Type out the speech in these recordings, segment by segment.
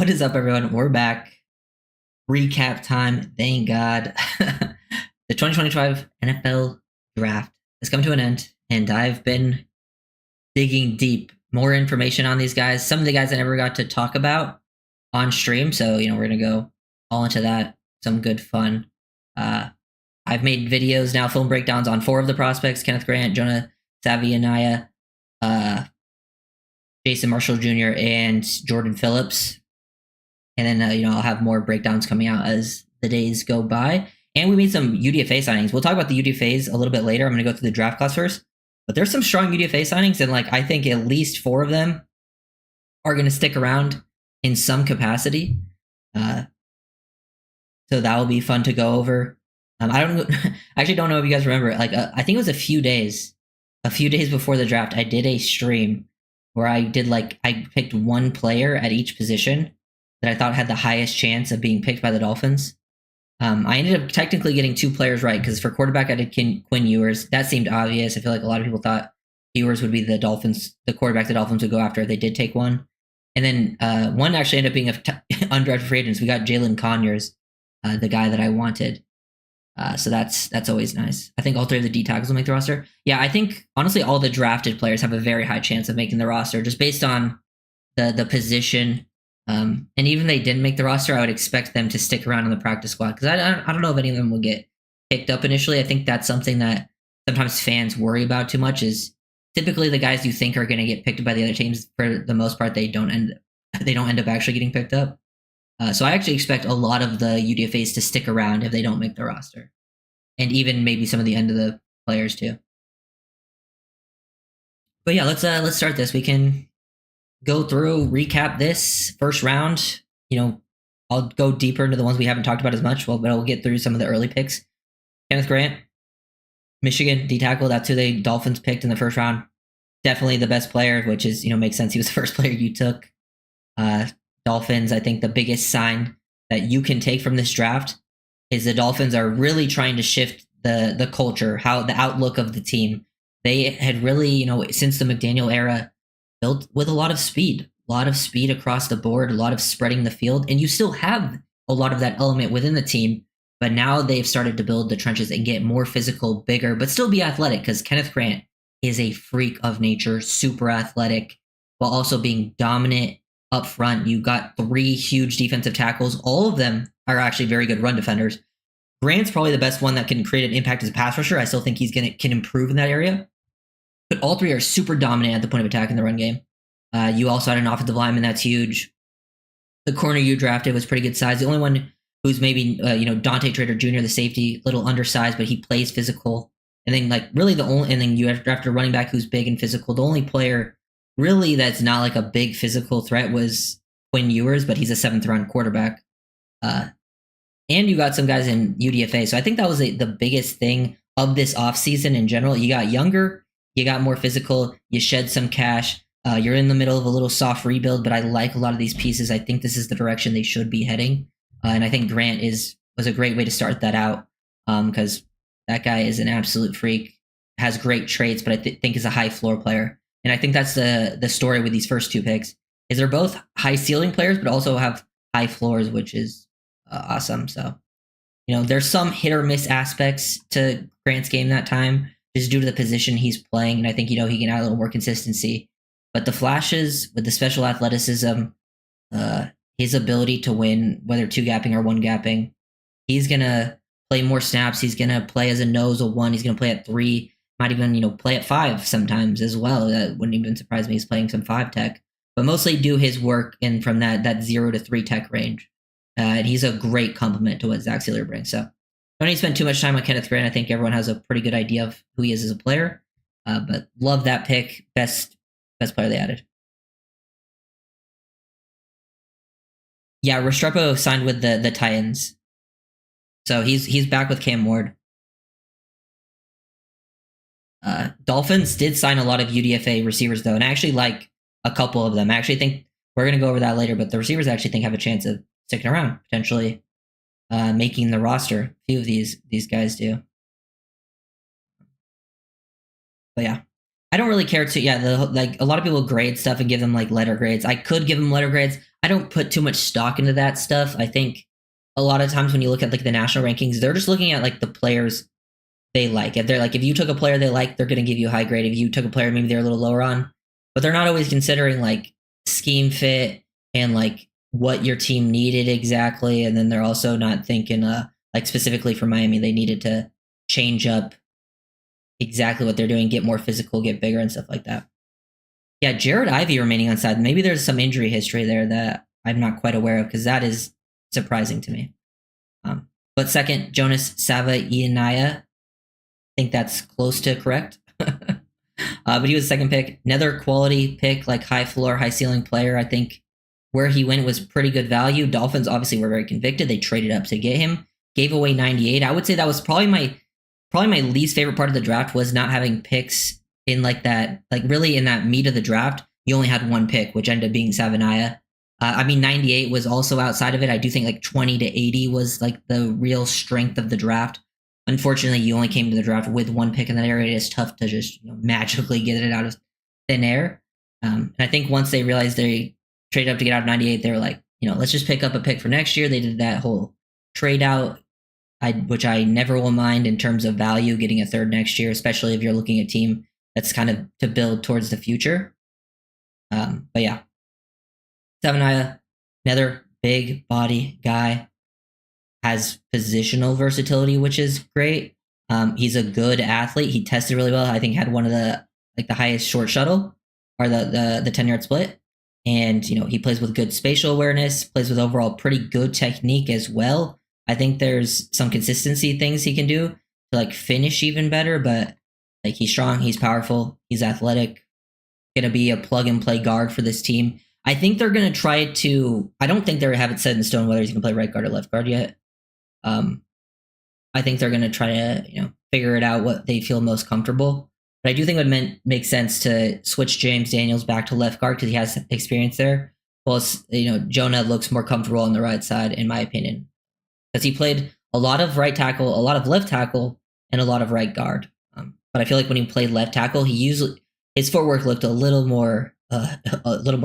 What is up, everyone? We're back. Recap time. Thank God. The 2025 NFL Draft has come to an end, and I've been digging deep. More information on these guys. Some of the guys I never got to talk about on stream, so we're gonna go all into that. Some good fun. I've made videos now, film breakdowns on 4 of the prospects: Kenneth Grant, Jonas Savania, Jason Marshall Jr., and Jordan Phillips. And then, I'll have more breakdowns coming out as the days go by. And we made some UDFA signings. We'll talk about the UDFAs a little bit later. I'm going to go through the draft class first. But there's some strong UDFA signings, and I think at least 4 of them are going to stick around in some capacity. So that will be fun to go over. I actually don't know if you guys remember. I think it was a few days before the draft, I did a stream where I did I picked one player at each position that I thought had the highest chance of being picked by the Dolphins. I ended up technically getting 2 players right, because for quarterback I did Quinn Eers. That seemed obvious. I feel like a lot of people thought Eers would be the quarterback the Dolphins would go after if they did take one. And then one actually ended up being undrafted free agents. We got Jalen Conyers, the guy that I wanted. So that's always nice. I think all 3 of the D tackles will make the roster. Yeah, I think honestly all the drafted players have a very high chance of making the roster, just based on the position. And even if they didn't make the roster, I would expect them to stick around on the practice squad, because I don't know if any of them will get picked up initially. I think that's something that sometimes fans worry about too much, is typically the guys you think are going to get picked up by the other teams, for the most part, they don't end up actually getting picked up. So I actually expect a lot of the UDFAs to stick around if they don't make the roster, and even maybe some of the end of the players too. But yeah, let's start this. We can go through, recap this first round. I'll go deeper into the ones we haven't talked about as much. But we'll get through some of the early picks. Kenneth Grant, Michigan D tackle. That's who the Dolphins picked in the first round. Definitely the best player, which is makes sense. He was the first player you took. Dolphins. I think the biggest sign that you can take from this draft is the Dolphins are really trying to shift the culture, how the outlook of the team. They had really, since the McDaniel era, built with a lot of speed across the board, a lot of spreading the field, and you still have a lot of that element within the team. But now they've started to build the trenches and get more physical, bigger, but still be athletic, because Kenneth Grant is a freak of nature, super athletic, while also being dominant up front. You got 3 huge defensive tackles. All of them are actually very good run defenders. Grant's probably the best one that can create an impact as a pass rusher. I still think can improve in that area. But all 3 are super dominant at the point of attack in the run game. You also had an offensive lineman that's huge. The corner you drafted was pretty good size. The only one who's maybe, Dante Trader Jr., the safety, little undersized, but he plays physical. And then and then you have drafted a running back who's big and physical. The only player really that's not a big physical threat was Quinn Eers, but he's a 7th round quarterback. And you got some guys in UDFA. So I think that was the biggest thing of this offseason in general. You got younger, you got more physical, you shed some cash. You're in the middle of a little soft rebuild, but I like a lot of these pieces. I think this is the direction they should be heading. And I think Grant was a great way to start that out, because that guy is an absolute freak, has great traits, but I think is a high floor player. And I think that's the story with these first 2 picks, is they're both high ceiling players, but also have high floors, which is awesome. So, there's some hit or miss aspects to Grant's game that time, just due to the position he's playing. And I think, he can add a little more consistency. But the flashes with the special athleticism, his ability to win, whether 2-gapping or 1-gapping, he's going to play more snaps. He's going to play as a nose, a 1. He's going to play at 3. Might even, play at 5 sometimes as well. That wouldn't even surprise me. He's playing some 5 tech, but mostly do his work in from that 0 to 3 tech range. And he's a great complement to what Zach Sealer brings. So don't need to spend too much time on Kenneth Grant. I think everyone has a pretty good idea of who he is as a player. But love that pick. Best player they added. Yeah, Restrepo signed with the Titans. So he's back with Cam Ward. Dolphins did sign a lot of UDFA receivers, though, and I actually like a couple of them. I actually think we're going to go over that later, but the receivers I actually think have a chance of sticking around, potentially making the roster. A few of these guys do. But yeah, I don't really care to, a lot of people grade stuff and give them letter grades. I could give them letter grades. I don't put too much stock into that stuff. I think a lot of times when you look at like the national rankings, they're just looking at like the players they like. If they're like, if you took a player they like, they're going to give you a high grade. If you took a player maybe they're a little lower on, but they're not always considering like scheme fit and like what your team needed exactly. And then they're also not thinking like specifically for Miami, they needed to change up exactly what they're doing, get more physical, get bigger and stuff like that. Yeah, Jared Ivey remaining on side. Maybe there's some injury history there that I'm not quite aware of because that is surprising to me. But second, Jonas Savania. I think that's close to correct. But he was the second pick. Another quality pick, like high floor, high ceiling player. I think where he went was pretty good value. Dolphins obviously were very convicted. They traded up to get him. Gave away 98. I would say that was probably my least favorite part of the draft was not having picks in like that, like really in that meat of the draft. You only had one pick, which ended up being Savania. I mean, 98 was also outside of it. I do think like 20 to 80 was like the real strength of the draft. Unfortunately, you only came to the draft with one pick in that area. It's tough to just magically get it out of thin air. And I think once they realized they traded up to get out of 98, they were like, let's just pick up a pick for next year. They did that whole trade out, which I never will mind in terms of value, getting a third next year, especially if you're looking at a team that's kind of to build towards the future. But yeah, Savania, another big body guy, has positional versatility, which is great. He's a good athlete. He tested really well. I think had one of the highest short shuttle or the 10-yard split. And he plays with good spatial awareness, plays with overall pretty good technique as well. I think there's some consistency things he can do to like finish even better, but like he's strong, he's powerful, he's athletic, gonna be a plug and play guard for this team. I think they're gonna try to. I don't think they have it set in stone whether he's gonna play right guard or left guard yet. I think they're gonna try to figure it out what they feel most comfortable. But I do think it would make sense to switch James Daniels back to left guard because he has experience there. Well, Jonah looks more comfortable on the right side in my opinion because he played a lot of right tackle, a lot of left tackle, and a lot of right guard. But I feel like when he played left tackle, his footwork looked a little more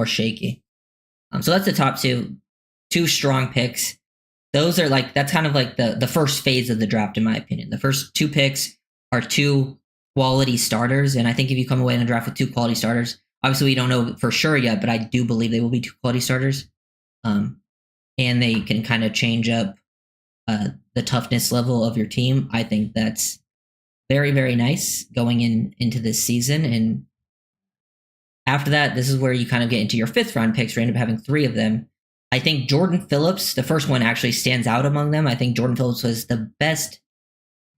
shaky. So that's the top two strong picks. Those are that's kind of like the first phase of the draft, in my opinion. The first two picks are two quality starters, and I think if you come away in a draft with two quality starters, obviously we don't know for sure yet, but I do believe they will be two quality starters, and they can kind of change up the toughness level of your team. I think that's very, very nice going into this season. And after that, this is where you kind of get into your fifth round picks. We end up having three of them. I think Jordan Phillips, the first one, actually stands out among them. I think Jordan Phillips was the best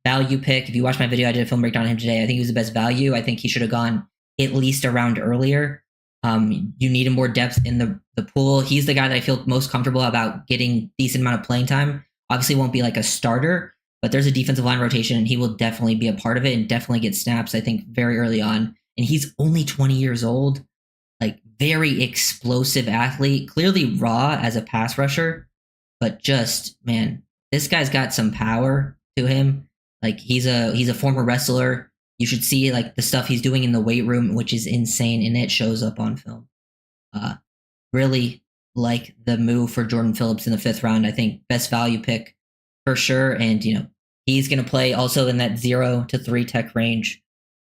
value pick. If you watch my video, I did a film breakdown on him today. I think he was the best value. I think he should have gone at least a round earlier. You needed more depth in the pool. He's the guy that I feel most comfortable about getting decent amount of playing time. Obviously won't be like a starter, but there's a defensive line rotation and he will definitely be a part of it and definitely get snaps, I think, very early on. And he's only 20 years old, like very explosive athlete, clearly raw as a pass rusher, but just, man, this guy's got some power to him. Like he's a former wrestler. You should see like the stuff he's doing in the weight room, which is insane, and it shows up on film. Really like the move for Jordan Phillips in the fifth round. I think best value pick for sure. And he's going to play also in that 0 to 3 tech range,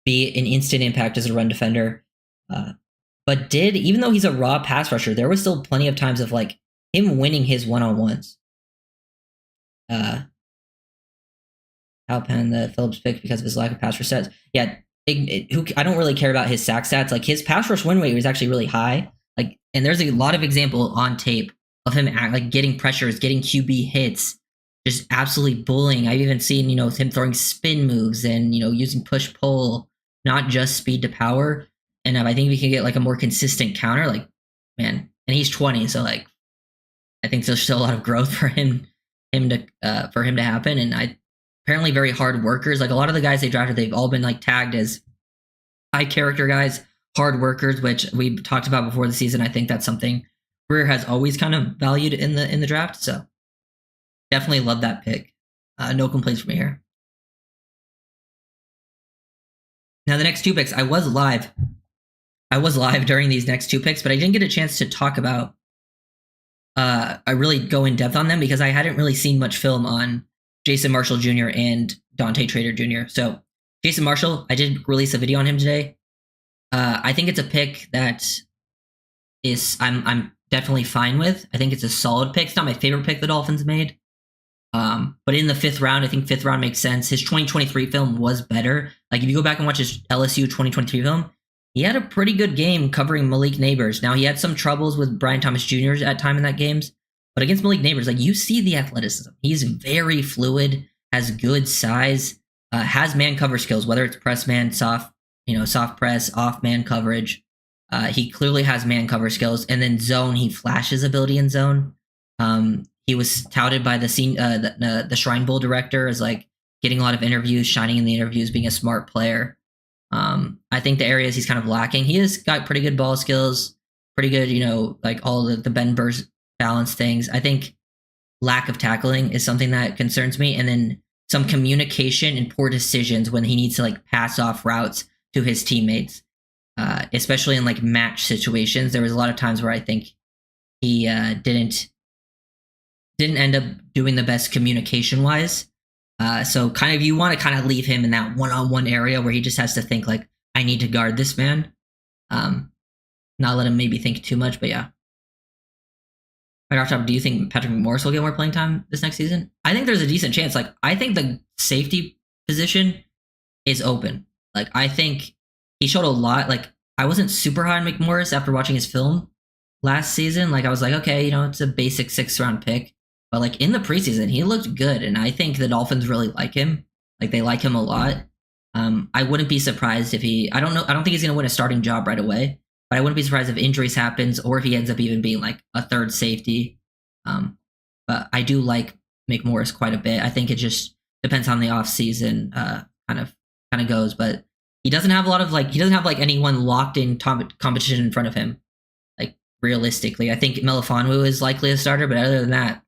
be an instant impact as a run defender. But even though he's a raw pass rusher, there was still plenty of times of like him winning his one-on-ones. Alpen, the Phillips pick because of his lack of pass rush stats. Yeah, I don't really care about his sack stats. Like his pass rush win rate was actually really high. Like, and there's a lot of example on tape of him like getting pressures, getting QB hits, just absolutely bullying. I've even seen him throwing spin moves and using push pull, not just speed to power. And I think we can get like a more consistent counter. Like, man, and he's 20, so like I think there's still a lot of growth for him to happen. And apparently very hard workers. Like a lot of the guys they drafted, they've all been like tagged as high character guys, hard workers, which we talked about before the season. I think that's something Greer has always kind of valued in the draft. So definitely love that pick. No complaints from me here. Now the next two picks, I was live during these next two picks, but I didn't get a chance to talk about I really go in depth on them because I hadn't really seen much film on Jason Marshall Jr. and Dante Trader Jr. So Jason Marshall, I did release a video on him today. I think it's a pick that is I'm definitely fine with. I think it's a solid pick. It's not my favorite pick the Dolphins made. But in the 5th round, I think 5th round makes sense. His 2023 film was better. Like if you go back and watch his LSU 2023 film, he had a pretty good game covering Malik Neighbors. Now he had some troubles with Brian Thomas Jr. at time in that games, but against Malik Neighbors, like you see the athleticism. He's very fluid, has good size, has man cover skills, whether it's press man, soft press, off man coverage. He clearly has man cover skills, and then zone, he flashes ability in zone. He was touted by the Shrine Bowl director as like getting a lot of interviews, shining in the interviews, being a smart player. I think the areas he's kind of lacking, he has got pretty good ball skills, pretty good, like all the bend burst balance things. I think lack of tackling is something that concerns me, and then some communication and poor decisions when he needs to like pass off routes to his teammates, especially in like match situations. There was a lot of times where I think he didn't end up doing the best communication wise. So kind of you want to kind of leave him in that one-on-one area where he just has to think like, I need to guard this man. Not let him maybe think too much, but yeah. Right off top, do you think Patrick McMorris will get more playing time this next season? I think there's a decent chance. Like, I think the safety position is open. Like, I think he showed a lot. Like, I wasn't super high on McMorris after watching his film last season. Like, I was like, okay, it's a basic 6th round pick. But like in the preseason, he looked good, and I think the Dolphins really like him. Like they like him a lot. I wouldn't be surprised if I don't think he's gonna win a starting job right away, but I wouldn't be surprised if injuries happens or if he ends up even being like a 3rd safety. But I do like McMorris quite a bit. I think it just depends on the offseason kind of goes, but he doesn't have anyone locked in competition in front of him. Like realistically, I think Melifonwu is likely a starter, but other than that,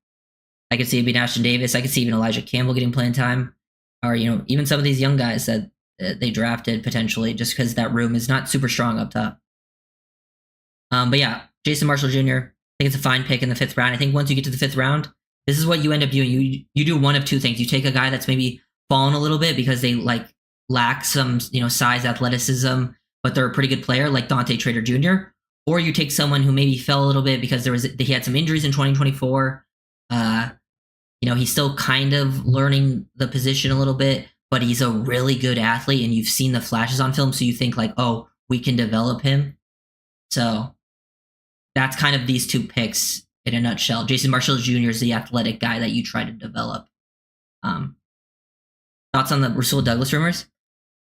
I could see it being Ashton Davis. I could see even Elijah Campbell getting playing time, or even some of these young guys that they drafted potentially, just because that room is not super strong up top. But yeah, Jason Marshall Jr. I think it's a fine pick in the 5th round. I think once you get to the 5th round, this is what you end up doing. You do one of two things. You take a guy that's maybe fallen a little bit because they like lack some size, athleticism, but they're a pretty good player, like Dante Trader Jr. Or you take someone who maybe fell a little bit because he had some injuries in 2024. He's still kind of learning the position a little bit, but he's a really good athlete, and you've seen the flashes on film, so you think like, oh, we can develop him. So that's kind of these 2 picks in a nutshell. Jason Marshall Jr. is the athletic guy that you try to develop. Thoughts on the Rasul Douglas rumors?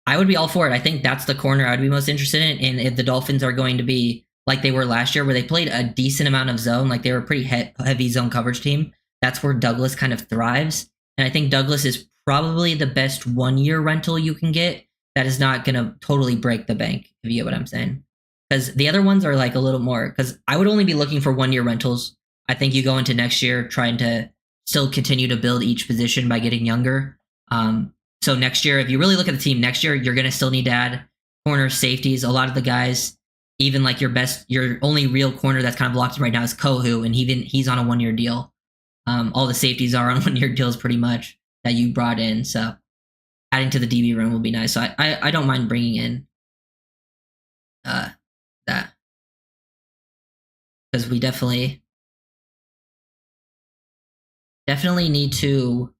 I would be all for it. I think that's the corner I would be most interested in, and if the Dolphins are going to be like they were last year, where they played a decent amount of zone, like they were a pretty heavy zone coverage team. That's where Douglas kind of thrives. And I think Douglas is probably the best 1-year rental you can get that is not going to totally break the bank, if you get what I'm saying. Because the other ones are like a little more, because I would only be looking for 1-year rentals. I think you go into next year trying to still continue to build each position by getting younger. So next year, if you really look at the team next year, you're going to still need to add corner safeties. A lot of the guys, even like your only real corner that's kind of locked in right now is Kohu, and he's on a 1-year deal. All the safeties are on 1-year deals pretty much that you brought in. So adding to the DB room will be nice. So I don't mind bringing in that, because we definitely need to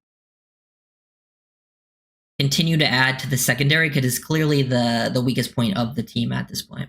continue to add to the secondary, because it's clearly the weakest point of the team at this point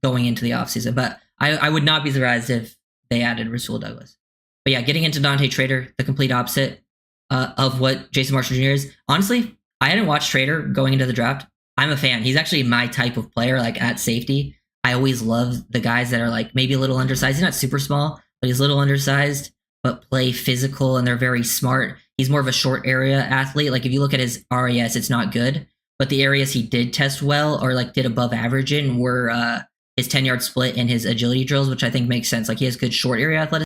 going into the offseason. But I would not be surprised if they added Rasul Douglas. But yeah, getting into Dante Trader, the complete opposite of what Jason Marshall Jr. is. Honestly, I hadn't watched Trader going into the draft. I'm a fan. He's actually my type of player, like at safety. I always love the guys that are like maybe a little undersized. He's not super small, but he's a little undersized, but play physical, and they're very smart. He's more of a short area athlete. Like if you look at his RAS, it's not good, but the areas he did test well or like did above average in were his 10-yard split and his agility drills, which I think makes sense. Like he has good short area athleticism.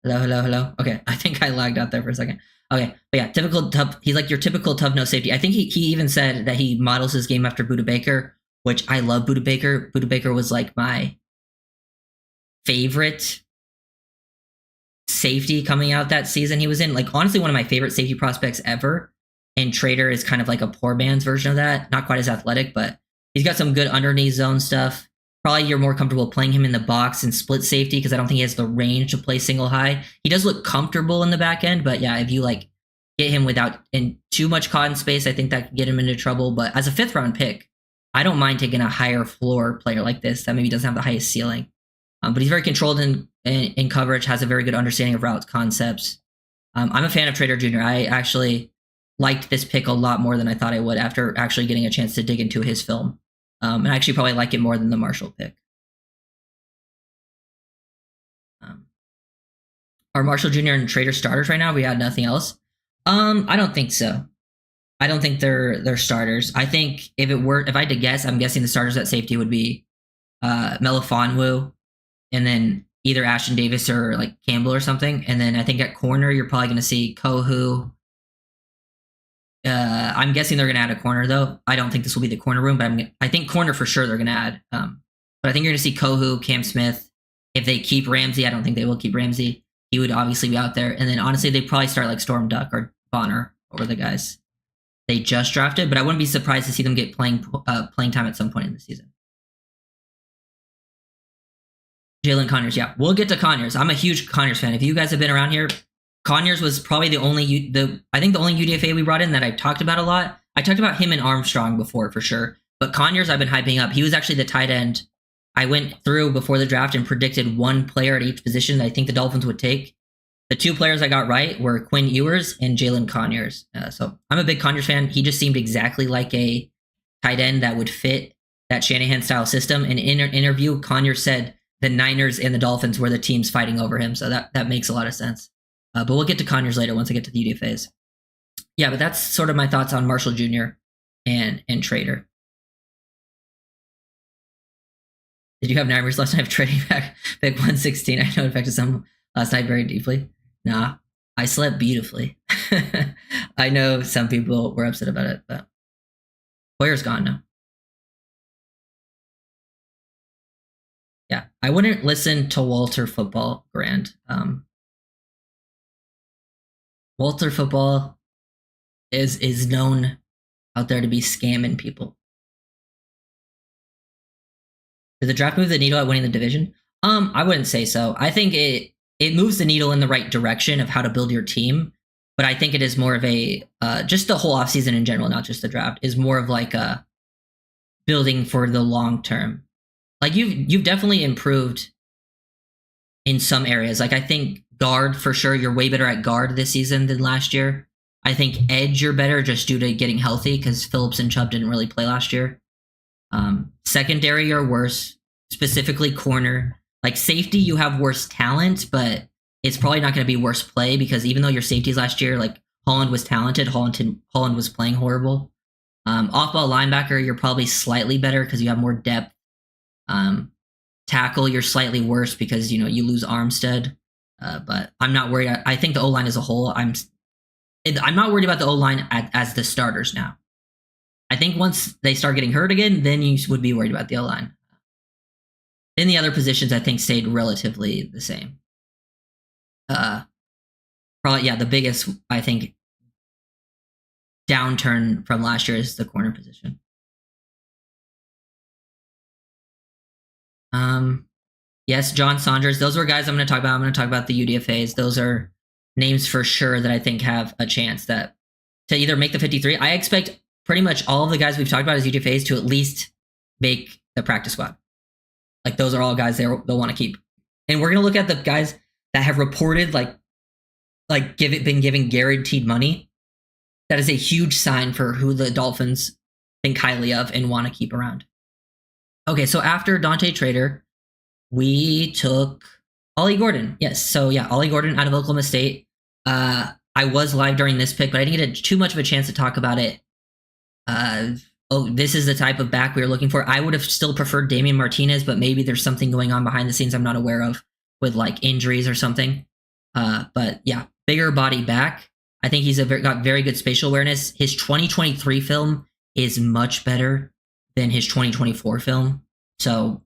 Hello. Okay, I think I lagged out there for a second. Okay, but yeah, typical tough. He's like your typical tough nose safety. I think he even said that he models his game after Budda Baker, which I love Buda Baker. Buda Baker was like my favorite safety coming out that season he was in. Like, honestly, one of my favorite safety prospects ever. And Trader is kind of like a poor man's version of that. Not quite as athletic, but he's got some good underneath zone stuff. Probably you're more comfortable playing him in the box and split safety because I don't think he has the range to play single high. He does look comfortable in the back end, but yeah, if you like get him without in too much cotton space, I think that could get him into trouble. But as a 5th round pick, I don't mind taking a higher floor player like this that maybe doesn't have the highest ceiling. But he's very controlled in coverage, has a very good understanding of route concepts. I'm a fan of Trader Jr. I actually liked this pick a lot more than I thought I would after actually getting a chance to dig into his film. And I actually probably like it more than the Marshall pick. Are Marshall Jr. and Trader starters right now? We had nothing else. I don't think so. I don't think they're starters. I think if I had to guess, I'm guessing the starters at safety would be Melifonwu, and then either Ashton Davis or like Campbell or something. And then I think at corner, you're probably going to see Kohu. I'm guessing they're going to add a corner, though. I don't think this will be the corner room, but I think corner for sure they're going to add. But I think you're going to see Kohu, Cam Smith. If they keep Ramsey, I don't think they will keep Ramsey. He would obviously be out there. And then honestly, they probably start like Storm Duck or Bonner over the guys they just drafted. But I wouldn't be surprised to see them get playing time at some point in the season. Jalen Conyers, yeah. We'll get to Conyers. I'm a huge Conyers fan. If you guys have been around here, Conyers was probably the only UDFA we brought in that I talked about a lot. I talked about him and Armstrong before for sure, but Conyers I've been hyping up. He was actually the tight end I went through before the draft and predicted one player at each position that I think the Dolphins would take. The 2 players I got right were Quinn Eers and Jalen Conyers. So I'm a big Conyers fan. He just seemed exactly like a tight end that would fit that Shanahan style system. And in an interview, Conyers said the Niners and the Dolphins were the teams fighting over him. So that makes a lot of sense. But we'll get to Conyers later once I get to the UDFAs. Yeah, but that's sort of my thoughts on Marshall Jr. and Trader. Did you have nightmares last night of trading back pick 116? I know it affected some last night very deeply. Nah, I slept beautifully. I know some people were upset about it, but Hoyer's gone now. Yeah, I wouldn't listen to Walter Football Grand. Walter Football is known out there to be scamming people. Did the draft move the needle at winning the division? I wouldn't say so. I think it moves the needle in the right direction of how to build your team, but I think it is more of a just the whole offseason in general, not just the draft, is more of like a building for the long term. Like you've definitely improved in some areas. Like I think guard for sure, you're way better at guard this season than last year. I think edge you're better just due to getting healthy because Phillips and Chubb didn't really play last year. Secondary you're worse, specifically corner. Like safety, you have worse talent, but it's probably not going to be worse play because even though your safeties last year, like Holland was talented, Holland was playing horrible. Off-ball linebacker, you're probably slightly better because you have more depth. Tackle, you're slightly worse because you lose Armstead. But I'm not worried. I think the O-line as a whole, I'm not worried about the O-line as the starters now. I think once they start getting hurt again, then you would be worried about the O-line. Then the other positions, I think, stayed relatively the same. Probably, yeah, the biggest, I think, downturn from last year is the corner position. Yes, John Saunders. Those were guys I'm going to talk about. I'm going to talk about the UDFAs. Those are names for sure that I think have a chance to either make the 53. I expect pretty much all of the guys we've talked about as UDFAs to at least make the practice squad. Like those are all guys they'll want to keep. And we're going to look at the guys that have reported been given guaranteed money. That is a huge sign for who the Dolphins think highly of and want to keep around. Okay, so after Dante Trader, we took Ole Gordon. Yes, so yeah, Ole Gordon out of Oklahoma State. I was live during this pick, but I didn't get too much of a chance to talk about it. This is the type of back we were looking for. I would have still preferred Damian Martinez, but maybe there's something going on behind the scenes I'm not aware of with like injuries or something. But yeah, bigger body back. I think he's got very good spatial awareness. His 2023 film is much better than his 2024 film. So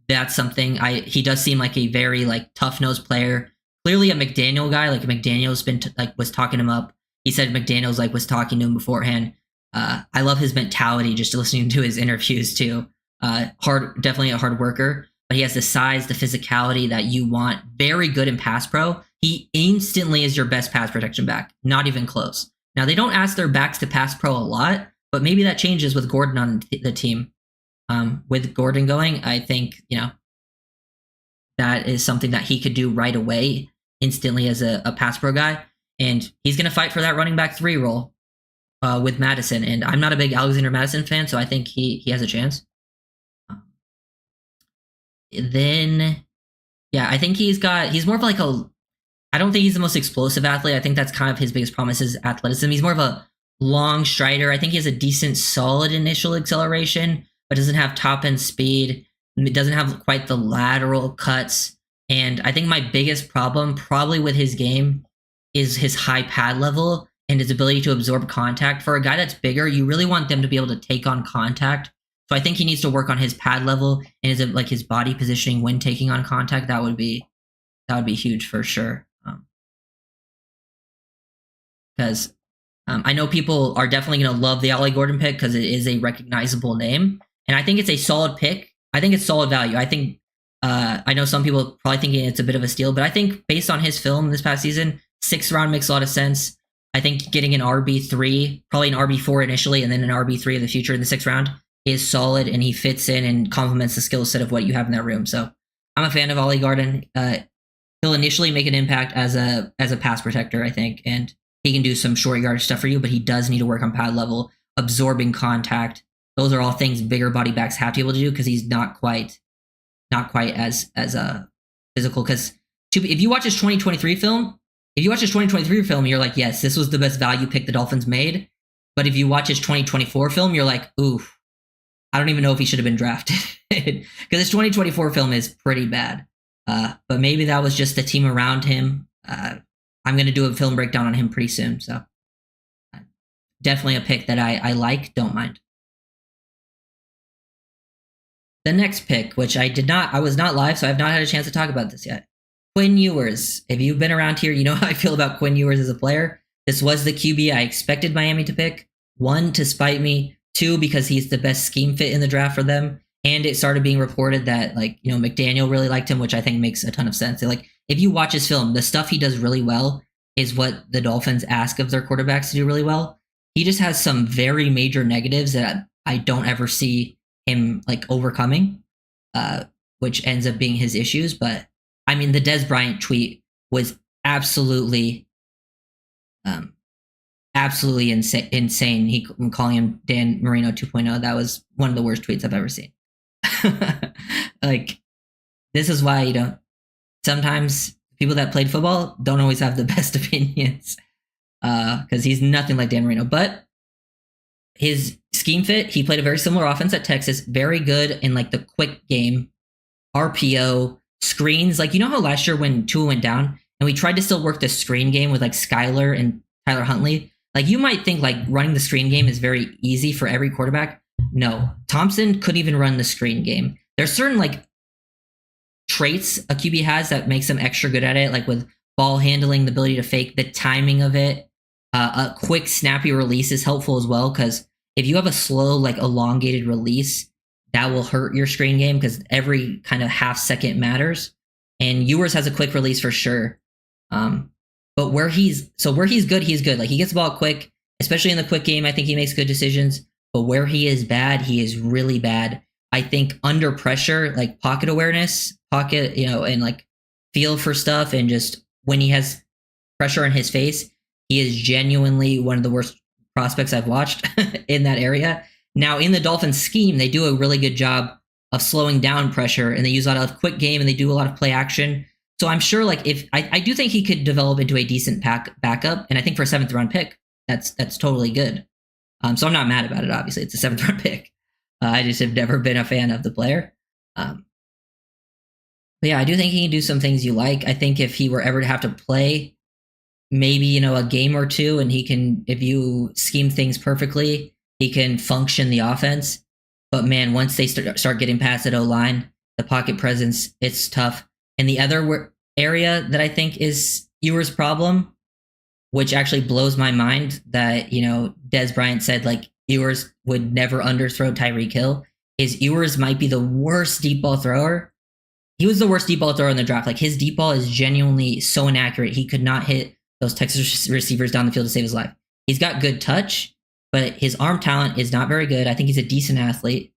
that's something. He does seem like a very like tough-nosed player. Clearly a McDaniel guy. Like McDaniel's been was talking him up. He said McDaniel's like was talking to him beforehand. I love his mentality. Just listening to his interviews too. Definitely a hard worker. But he has the size, the physicality that you want. Very good in pass pro. He instantly is your best pass protection back. Not even close. Now, they don't ask their backs to pass pro a lot, but maybe that changes with Gordon on the team. With Gordon going, I think, that is something that he could do right away, instantly as a pass pro guy. And he's going to fight for that running back 3 role with Madison. And I'm not a big Alexander Madison fan, so I think he has a chance. Then, I think he's more of like I don't think he's the most explosive athlete. I think that's kind of his biggest problem is his athleticism. He's more of a long strider. I think he has a decent, solid initial acceleration, but doesn't have top end speed. It doesn't have quite the lateral cuts. And I think my biggest problem probably with his game is his high pad level and his ability to absorb contact. For a guy that's bigger, you really want them to be able to take on contact. So I think he needs to work on his pad level and his body positioning when taking on contact. That would be huge for sure. Because I know people are definitely going to love the Ole Gordon pick because it is a recognizable name. And I think it's a solid pick. I think it's solid value. I think I know some people probably thinking it's a bit of a steal, but I think based on his film this past season, 6th round makes a lot of sense. I think getting an RB3, probably an RB4 initially, and then an RB3 in the future in the 6th round is solid, and he fits in and complements the skill set of what you have in that room. So I'm a fan of Ole Gordon. He'll initially make an impact as a pass protector, I think, and he can do some short yardage stuff for you, but he does need to work on pad level, absorbing contact. Those are all things bigger body backs have to be able to do because he's not quite as physical. Because if you watch his 2023 film, you're like, yes, this was the best value pick the Dolphins made. But if you watch his 2024 film, you're like, oof, I don't even know if he should have been drafted because his 2024 film is pretty bad. But maybe that was just the team around him. I'm going to do a film breakdown on him pretty soon. So definitely a pick that I like, don't mind. The next pick, which I was not live, so I've not had a chance to talk about this yet. Quinn Ewers. If you've been around here, you know how I feel about Quinn Ewers as a player. This was the QB I expected Miami to pick. 1, to spite me. 2, because he's the best scheme fit in the draft for them. And it started being reported that, McDaniel really liked him, which I think makes a ton of sense. If you watch his film, the stuff he does really well is what the Dolphins ask of their quarterbacks to do really well. He just has some very major negatives that I don't ever see him overcoming, which ends up being his issues. But I mean, the Des Bryant tweet was absolutely insane. He calling him Dan Marino 2.0. That was one of the worst tweets I've ever seen. This is why sometimes people that played football don't always have the best opinions, because he's nothing like Dan Marino. But his scheme fit, he played a very similar offense at Texas, very good in the quick game, RPO, screens. You know how last year when Tua went down and we tried to still work the screen game with Skylar and Tyler Huntley, you might think running the screen game is very easy for every quarterback. No, Thompson couldn't even run the screen game. There's certain traits a QB has that makes him extra good at it, with ball handling, the ability to fake, the timing of it. A quick, snappy release is helpful as well, because if you have a slow, elongated release, that will hurt your screen game because every kind of half second matters. And Ewers has a quick release for sure. But where he's good, he's good. He gets the ball quick, especially in the quick game. I think he makes good decisions. But where he is bad, he is really bad. I think under pressure, pocket awareness, and feel for stuff, and just when he has pressure in his face, he is genuinely one of the worst prospects I've watched in that area. Now, in the Dolphins scheme, they do a really good job of slowing down pressure, and they use a lot of quick game, and they do a lot of play action. So I'm sure, if I do think he could develop into a decent backup, and I think for a 7th round pick, that's totally good. So I'm not mad about it. Obviously, it's a 7th round pick. I just have never been a fan of the player. But yeah, I do think he can do some things you like. I think if he were ever to have to play, maybe a game or two, and he can, if you scheme things perfectly, he can function the offense. But man, once they start getting past that O-line, the pocket presence, it's tough. And the other area that I think is Ewer's problem, which actually blows my mind that, Des Bryant said, like, Ewers would never underthrow Tyreek Hill, is Ewers might be the worst deep ball thrower. He was the worst deep ball thrower in the draft. Like, his deep ball is genuinely so inaccurate. He could not hit those Texas receivers down the field to save his life. He's got good touch, but his arm talent is not very good. I think he's a decent athlete.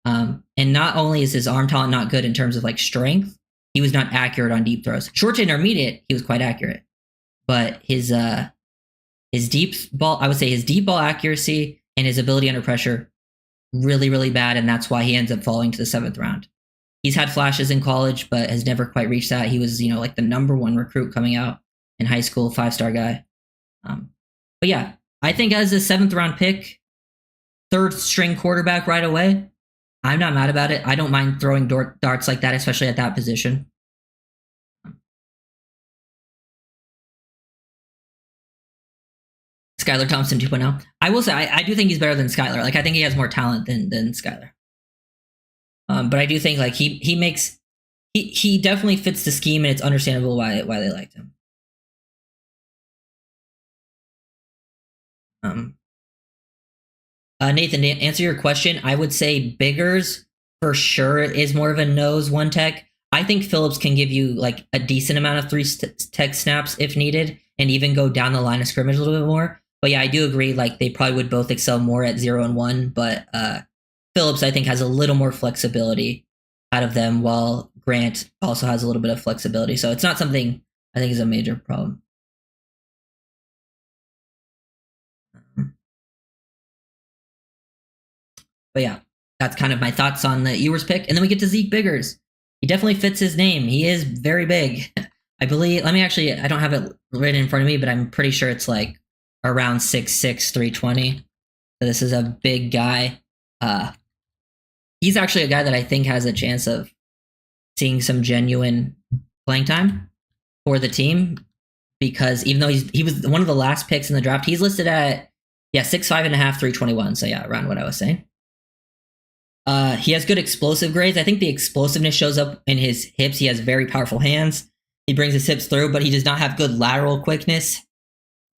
And not only is his arm talent not good in terms of like strength, he was not accurate on deep throws. Short to intermediate, he was quite accurate. But his deep ball, I would say his deep ball accuracy and his ability under pressure, really, really bad. And that's why he ends up falling to the 7th round. He's had flashes in college, but has never quite reached that. He was, like the #1 recruit coming out in high school, 5-star guy. But yeah, I think as a 7th round pick, 3rd string quarterback right away, I'm not mad about it. I don't mind throwing darts like that, especially at that position. Skylar Thompson 2.0. I will say, I do think he's better than Skylar. Like, I think he has more talent than Skylar. But I do think like he definitely fits the scheme, and it's understandable why they liked him. Nathan, to answer your question, I would say Biggers for sure is more of a nose 1 tech. I think Phillips can give you like a decent amount of 3 tech snaps if needed, and even go down the line of scrimmage a little bit more. But yeah, I do agree. Like, they probably would both excel more at 0 and 1, but Phillips, I think, has a little more flexibility out of them, while Grant also has a little bit of flexibility. So it's not something I think is a major problem. But yeah, that's kind of my thoughts on the Ewers pick. And then we get to Zeke Biggers. He definitely fits his name. He is very big. I believe, I don't have it written in front of me, but I'm pretty sure it's like around 6'6", 320. So this is a big guy. He's actually a guy that I think has a chance of seeing some genuine playing time for the team, because even though he was one of the last picks in the draft, he's listed at 6'5.5", 321. So yeah, around what I was saying. He has good explosive grades. I think the explosiveness shows up in his hips. He has very powerful hands. He brings his hips through, but he does not have good lateral quickness.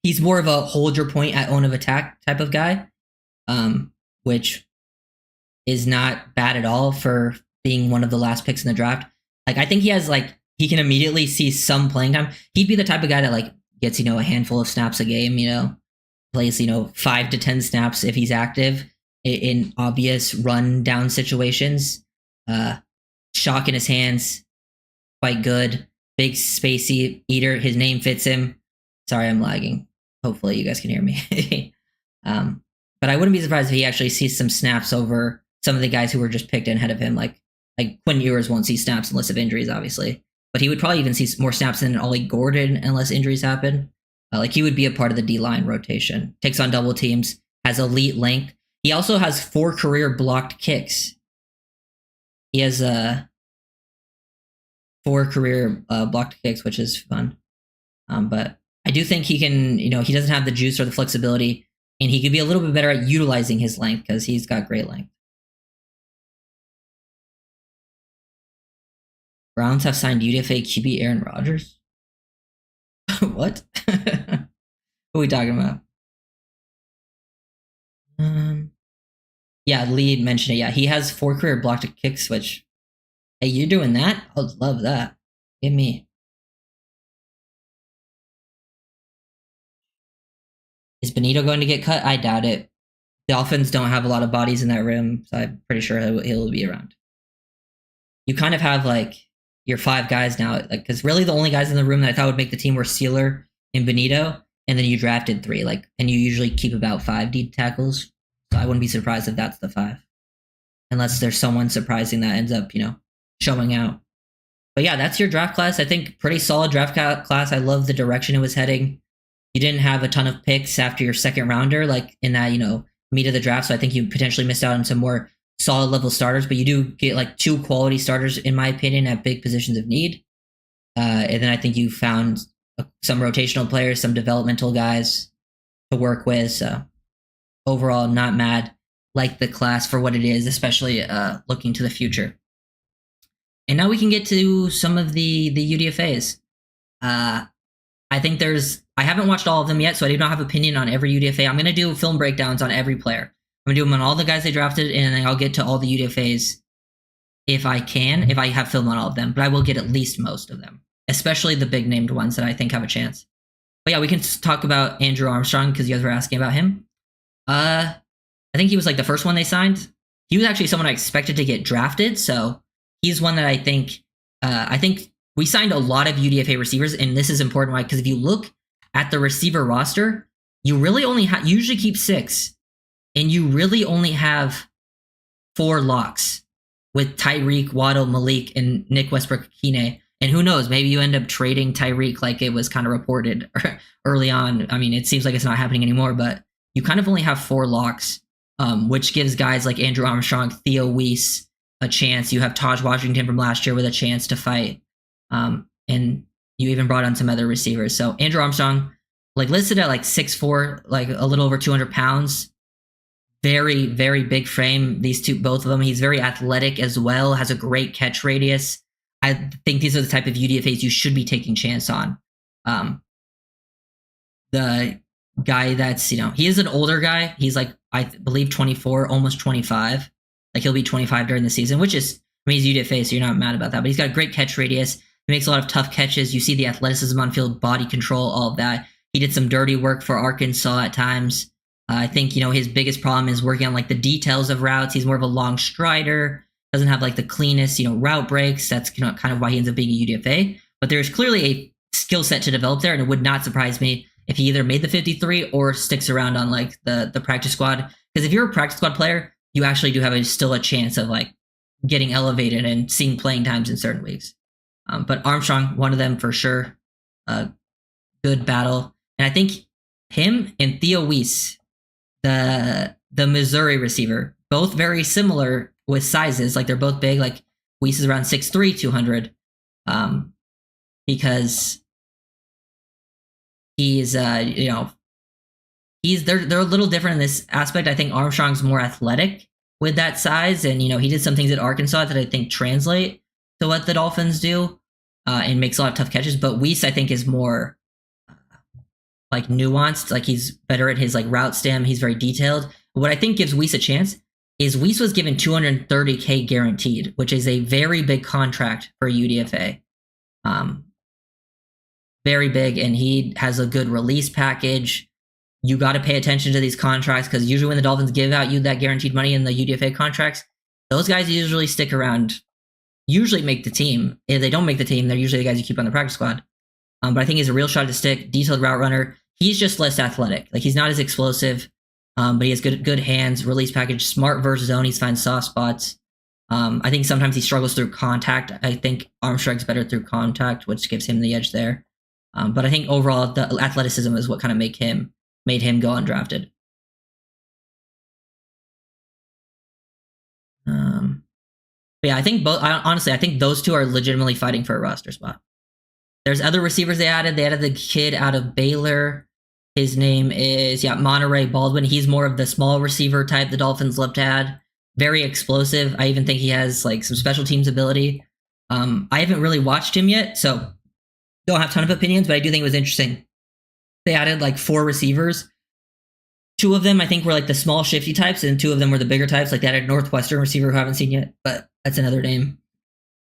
He's more of a hold your point at own of attack type of guy, which is not bad at all for being one of the last picks in the draft. Like, I think he has he can immediately see some playing time. He'd be the type of guy that gets, a handful of snaps a game, plays, 5 to 10 snaps if he's active in obvious run down situations. Shock in his hands, quite good. Big spacey eater. His name fits him. Sorry, I'm lagging. Hopefully you guys can hear me. But I wouldn't be surprised if he actually sees some snaps over some of the guys who were just picked in ahead of him. Like Quinn Eers won't see snaps unless of injuries, obviously. But he would probably even see more snaps than Ole Gordon unless injuries happen. He would be a part of the D-line rotation. Takes on double teams, has elite length. He also has 4 career blocked kicks. He has 4 career blocked kicks, which is fun. But I do think he can, he doesn't have the juice or the flexibility, and he could be a little bit better at utilizing his length because he's got great length. Browns have signed UDFA QB Aaron Rodgers. What? What are we talking about? Yeah, Lee mentioned it. Yeah, he has 4 career blocked kicks, which, hey, you're doing that? I would love that. Give me. Is Benito going to get cut? I doubt it. Dolphins don't have a lot of bodies in that room, so I'm pretty sure he'll be around. You kind of have your 5 guys now, because really the only guys in the room that I thought would make the team were Sealer and Benito, and then you drafted 3, and you usually keep about 5 deep tackles. So I wouldn't be surprised if that's the 5, unless there's someone surprising that ends up, showing out. But yeah, that's your draft class. I think pretty solid draft class. I love the direction it was heading. You didn't have a ton of picks after your 2nd rounder, in that, meat of the draft. So I think you potentially missed out on some more solid level starters, but you do get 2 quality starters, in my opinion, at big positions of need. And then I think you found some rotational players, some developmental guys to work with. So overall, not mad. like the class for what it is, especially looking to the future. And now we can get to some of the UDFAs. I think I haven't watched all of them yet, so I do not have opinion on every UDFA. I'm going to do film breakdowns on every player. I'm going to do them on all the guys they drafted, and then I'll get to all the UDFAs if I can, if I have film on all of them. But I will get at least most of them, especially the big named ones that I think have a chance. But yeah, we can talk about Andrew Armstrong because you guys were asking about him. I think he was like the first one they signed. He was actually someone I expected to get drafted, so he's one that I think we signed a lot of UDFA receivers, and this is important why, because if you look at the receiver roster, you really only usually keep 6, and you really only have 4 locks with Tyreek, Waddle, Malik, and Nick Westbrook-Ikine. And who knows, maybe you end up trading Tyreek like it was kind of reported early on. I mean, it seems like it's not happening anymore, but you kind of only have 4 locks, which gives guys like Andrew Armstrong, Theo Weiss a chance. You have Taj Washington from last year with a chance to fight. And you even brought on some other receivers. So Andrew Armstrong, like listed at like 6'4", like a little over 200 pounds. Very, very big frame. Both of them. He's very athletic as well, has a great catch radius. I think these are the type of UDFAs you should be taking chance on. The guy that's, he is an older guy. He's like, I believe 24, almost 25. Like he'll be 25 during the season, which is, I mean, he's UDFA, so you're not mad about that. But he's got a great catch radius. He makes a lot of tough catches. You see the athleticism on field, body control, all of that. He did some dirty work for Arkansas at times. I think, his biggest problem is working on like the details of routes. He's more of a long strider, doesn't have like the cleanest, route breaks. That's kind of why he ends up being a UDFA. But there's clearly a skill set to develop there, and it would not surprise me if he either made the 53 or sticks around on like the practice squad. Because if you're a practice squad player, you actually do have still a chance of like getting elevated and seeing playing times in certain weeks. But Armstrong, one of them for sure. Good battle. And I think him and Theo Weiss, the Missouri receiver, both very similar with sizes. Like they're both big. Like Weiss is around 6'3", 200. Because he's, they're a little different in this aspect. I think Armstrong's more athletic with that size. And, he did some things at Arkansas that I think translate to what the Dolphins do. And makes a lot of tough catches. But Weiss, I think, is more like nuanced. Like he's better at his like route stem. He's very detailed. What I think gives Weiss a chance is Weiss was given $230K guaranteed, which is a very big contract for UDFA. Very big, and he has a good release package. You got to pay attention to these contracts because usually when the Dolphins give out you that guaranteed money in the UDFA contracts, those guys usually stick around. Usually make the team. If they don't make the team, they're usually the guys you keep on the practice squad. But I think he's a real shot to stick, detailed route runner. He's just less athletic. Like he's not as explosive, but he has good hands, release package, smart versus zone. He's finds soft spots. I think sometimes he struggles through contact. I think Armstrong's better through contact, which gives him the edge there. But I think overall the athleticism is what kind of made him go undrafted. But yeah, I think honestly, I think those two are legitimately fighting for a roster spot. There's other receivers they added. They added the kid out of Baylor. His name is, Monterey Baldwin. He's more of the small receiver type the Dolphins love to add. Very explosive. I even think he has like some special teams ability. I haven't really watched him yet, so don't have a ton of opinions, but I do think it was interesting. They added like 4 receivers. 2 of them I think were like the small shifty types, and 2 of them were the bigger types. Like they added Northwestern receiver who I haven't seen yet, but that's another name.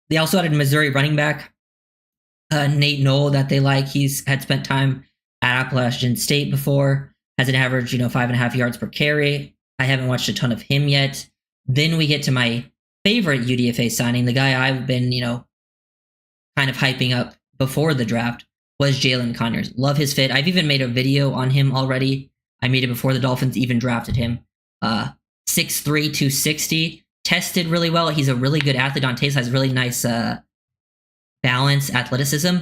They also added Missouri running back Nate Knoll that they like. He's had spent time at Appalachian State before, has an average 5.5 yards per carry. I haven't watched a ton of him yet. Then we get to my favorite UDFA signing, the guy I've been kind of hyping up before the draft, was Jalen Conyers. Love his fit. I've even made a video on him already. I made it before the Dolphins even drafted him. 6'3", 260. Tested really well. He's a really good athlete on tape. Has really nice balance, athleticism.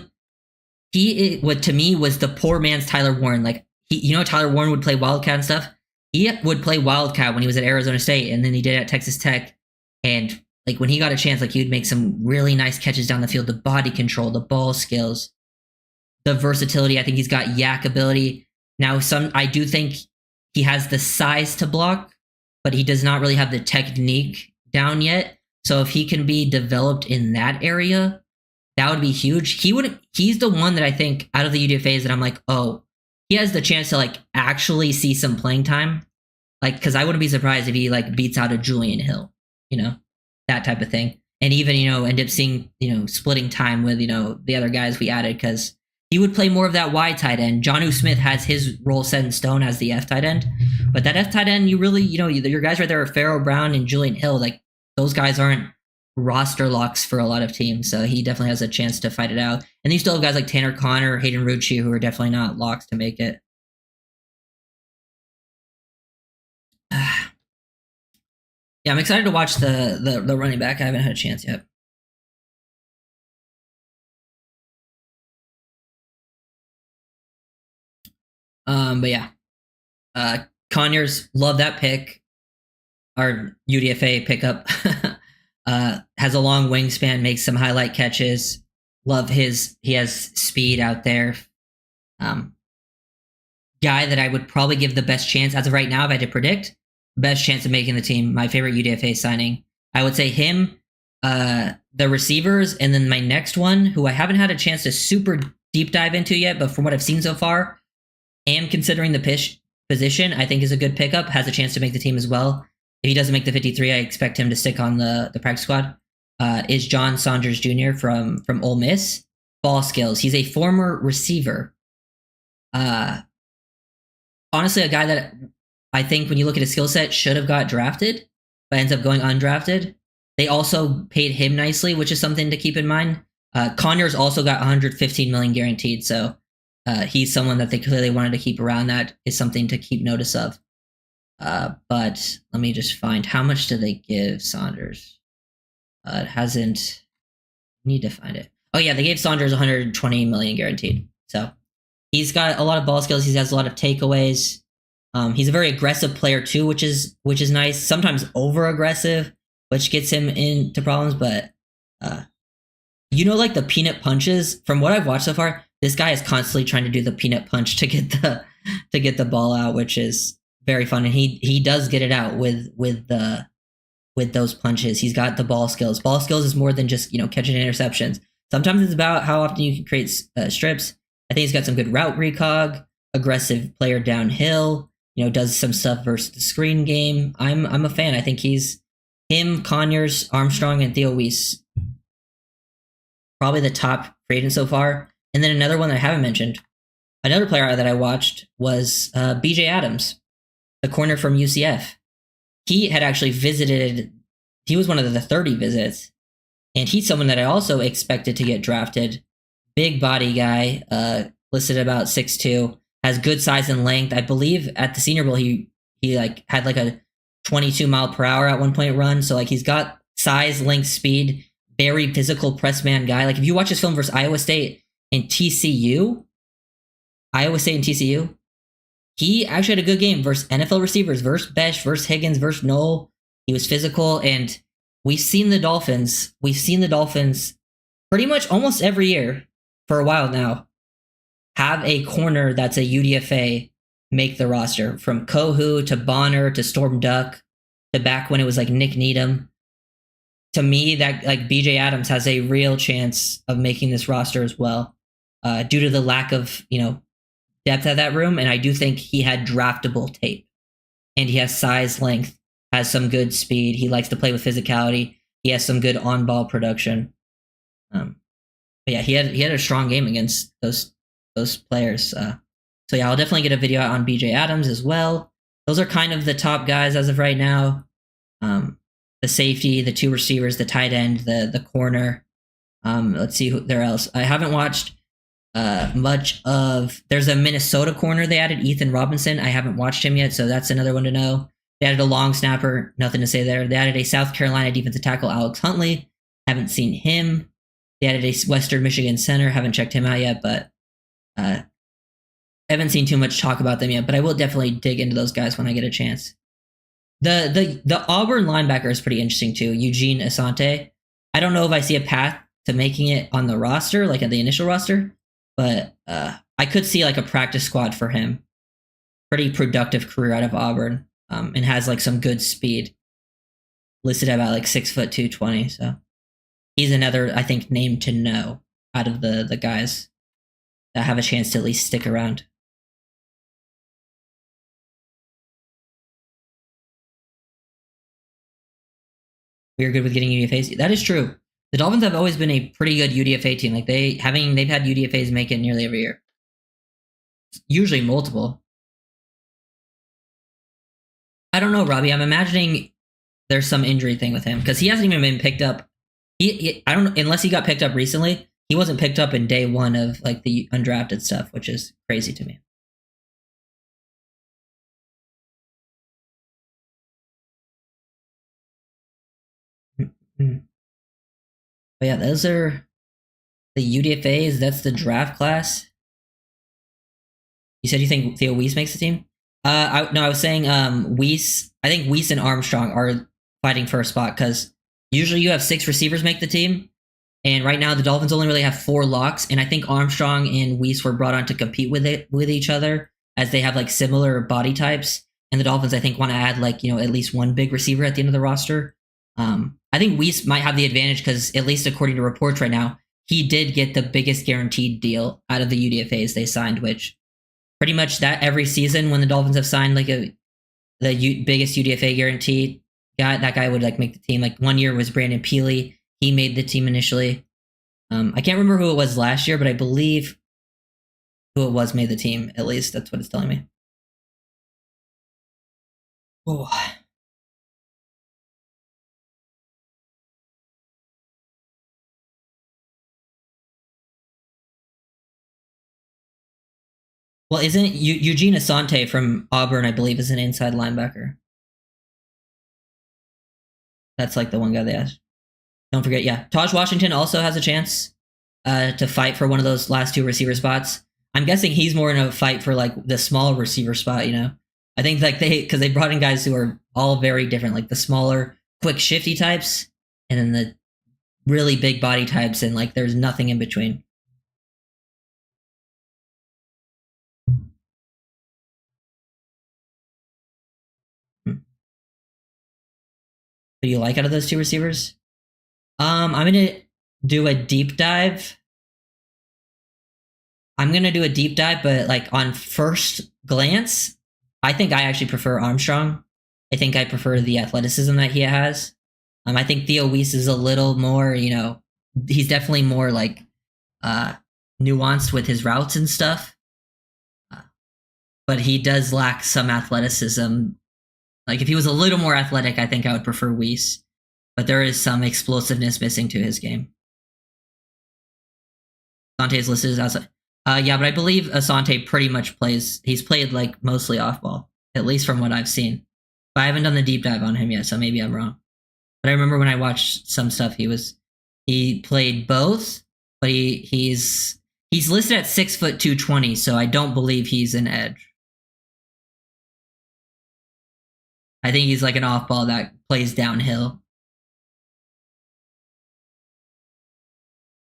What to me was the poor man's Tyler Warren. Like Tyler Warren would play Wildcat and stuff. He would play Wildcat when he was at Arizona State, and then he did it at Texas Tech. And like when he got a chance, like he would make some really nice catches down the field. The body control, the ball skills, the versatility. I think he's got yak ability. Now, I do think he has the size to block, but he does not really have the technique down yet. So if he can be developed in that area, that would be huge. He's the one that I think out of the UDFAs that I'm like, oh, he has the chance to like actually see some playing time. Like, because I wouldn't be surprised if he like beats out a Julian Hill, that type of thing. And even, end up seeing, splitting time with, the other guys we added, because he would play more of that Y tight end. Jonnu Smith has his role set in stone as the F tight end. But that F tight end, you really, your guys right there are Pharaoh Brown and Julian Hill. Like, those guys aren't roster locks for a lot of teams. So he definitely has a chance to fight it out. And you still have guys like Tanner Connor, Hayden Rucci, who are definitely not locks to make it. Yeah, I'm excited to watch the running back. I haven't had a chance yet. But yeah, Conyers, love that pick. Our UDFA pickup has a long wingspan, makes some highlight catches. Love he has speed out there. Guy that I would probably give the best chance as of right now, if I had to predict, best chance of making the team. My favorite UDFA signing. I would say him, the receivers, and then my next one, who I haven't had a chance to super deep dive into yet, but from what I've seen so far, and considering the position, I think is a good pickup, has a chance to make the team as well. If he doesn't make the 53, I expect him to stick on the practice squad. Is John Saunders Jr. from Ole Miss. Ball skills. He's a former receiver. Honestly, a guy that I think when you look at his skill set should have got drafted, but ends up going undrafted. They also paid him nicely, which is something to keep in mind. Conyers also got $115 million guaranteed, so he's someone that they clearly wanted to keep around. That is something to keep notice of. But let me just find, how much do they give Saunders? It hasn't. Need to find it. Oh yeah, they gave Saunders $120 million guaranteed. So he's got a lot of ball skills. He has a lot of takeaways. He's a very aggressive player too, which is nice. Sometimes over aggressive, which gets him into problems. But like the peanut punches. From what I've watched so far, this guy is constantly trying to do the peanut punch to get the ball out, which is very fun. And he does get it out with those punches. He's got the ball skills. Ball skills is more than just catching interceptions. Sometimes it's about how often you can create strips. I think he's got some good route recog, aggressive player downhill. Does some stuff versus the screen game. I'm a fan. I think he's him, Conyers, Armstrong, and Theo Weiss. Probably the top free agent so far. And then another one that I haven't mentioned, another player that I watched was BJ Adams, the corner from UCF. He had actually visited. He was one of the 30 visits, and he's someone that I also expected to get drafted. Big body guy, listed about 6'2", has good size and length. I believe at the Senior Bowl he had like a 22 mile per hour at one point run. So he's got size, length, speed, very physical press man guy. If you watch his film versus Iowa State and TCU, he actually had a good game versus NFL receivers, versus Besh, versus Higgins, versus Knoll. He was physical, and we've seen the Dolphins pretty much almost every year for a while now have a corner that's a UDFA make the roster, from Kohu to Bonner to Storm Duck to back when it was Nick Needham. To me, that BJ Adams has a real chance of making this roster as well, due to the lack of depth at that room. And I do think he had draftable tape, and he has size, length, has some good speed. He likes to play with physicality. He has some good on-ball production. But yeah, he had a strong game against those players. So yeah, I'll definitely get a video out on BJ Adams as well. Those are kind of the top guys as of right now. The safety, the two receivers, the tight end, the corner. Let's see who there else. I haven't watched much of. There's a Minnesota corner they added, Ethan Robinson. I haven't watched him yet, so that's another one to know. They added a long snapper, nothing to say there. They added a South Carolina defensive tackle, Alex Huntley. Haven't seen him. They added a Western Michigan center. Haven't checked him out yet, but I haven't seen too much talk about them yet. But I will definitely dig into those guys when I get a chance. The Auburn linebacker is pretty interesting too, Eugene Asante. I don't know if I see a path to making it on the roster, at the initial roster, but I could see a practice squad for him. Pretty productive career out of Auburn. and has like some good speed. Listed at about like 6'2", 220. So he's another, I think, name to know out of the guys that have a chance to at least stick around. We are good with getting UDFAs. That is true. The Dolphins have always been a pretty good UDFA team. Like they've had UDFAs make it nearly every year. Usually multiple. I don't know, Robbie. I'm imagining there's some injury thing with him because he hasn't even been picked up. I don't know, unless he got picked up recently. He wasn't picked up in day one of like the undrafted stuff, which is crazy to me. But yeah, those are the UDFAs. That's the draft class. You said you think Theo Weiss makes the team? I was saying Weiss. I think Weiss and Armstrong are fighting for a spot because usually you have 6 receivers make the team, and right now the Dolphins only really have 4 locks, and I think Armstrong and Weiss were brought on to compete with each other as they have like similar body types, and the Dolphins I think want to add like at least one big receiver at the end of the roster. I think Weiss might have the advantage because at least according to reports right now, he did get the biggest guaranteed deal out of the UDFAs they signed, which pretty much that every season when the Dolphins have signed like the biggest UDFA guarantee guy, that guy would like make the team. Like one year was Brandon Peely. He made the team initially. I can't remember who it was last year, but I believe who it was made the team. At least that's what it's telling me. Oh. Well, isn't Eugene Asante from Auburn, I believe, is an inside linebacker. That's like the one guy they asked. Don't forget, yeah. Taj Washington also has a chance to fight for one of those last 2 receiver spots. I'm guessing he's more in a fight for like the small receiver spot, I think like because they brought in guys who are all very different, like the smaller, quick, shifty types, and then the really big body types, and like there's nothing in between. Who do you like out of those 2 receivers? I'm gonna do a deep dive. But like on first glance, I think I actually prefer Armstrong. I think I prefer the athleticism that he has. I think Theo Weiss is a little more, he's definitely more like nuanced with his routes and stuff. But he does lack some athleticism. Like if he was a little more athletic, I think I would prefer Weiss. But there is some explosiveness missing to his game. Dante's listed as outside. Yeah, but I believe Asante pretty much he's played like mostly off ball, at least from what I've seen. But I haven't done the deep dive on him yet, so maybe I'm wrong. But I remember when I watched some stuff, he played both, but he's listed at 6'2", 220, so I don't believe he's an edge. I think he's like an off ball that plays downhill.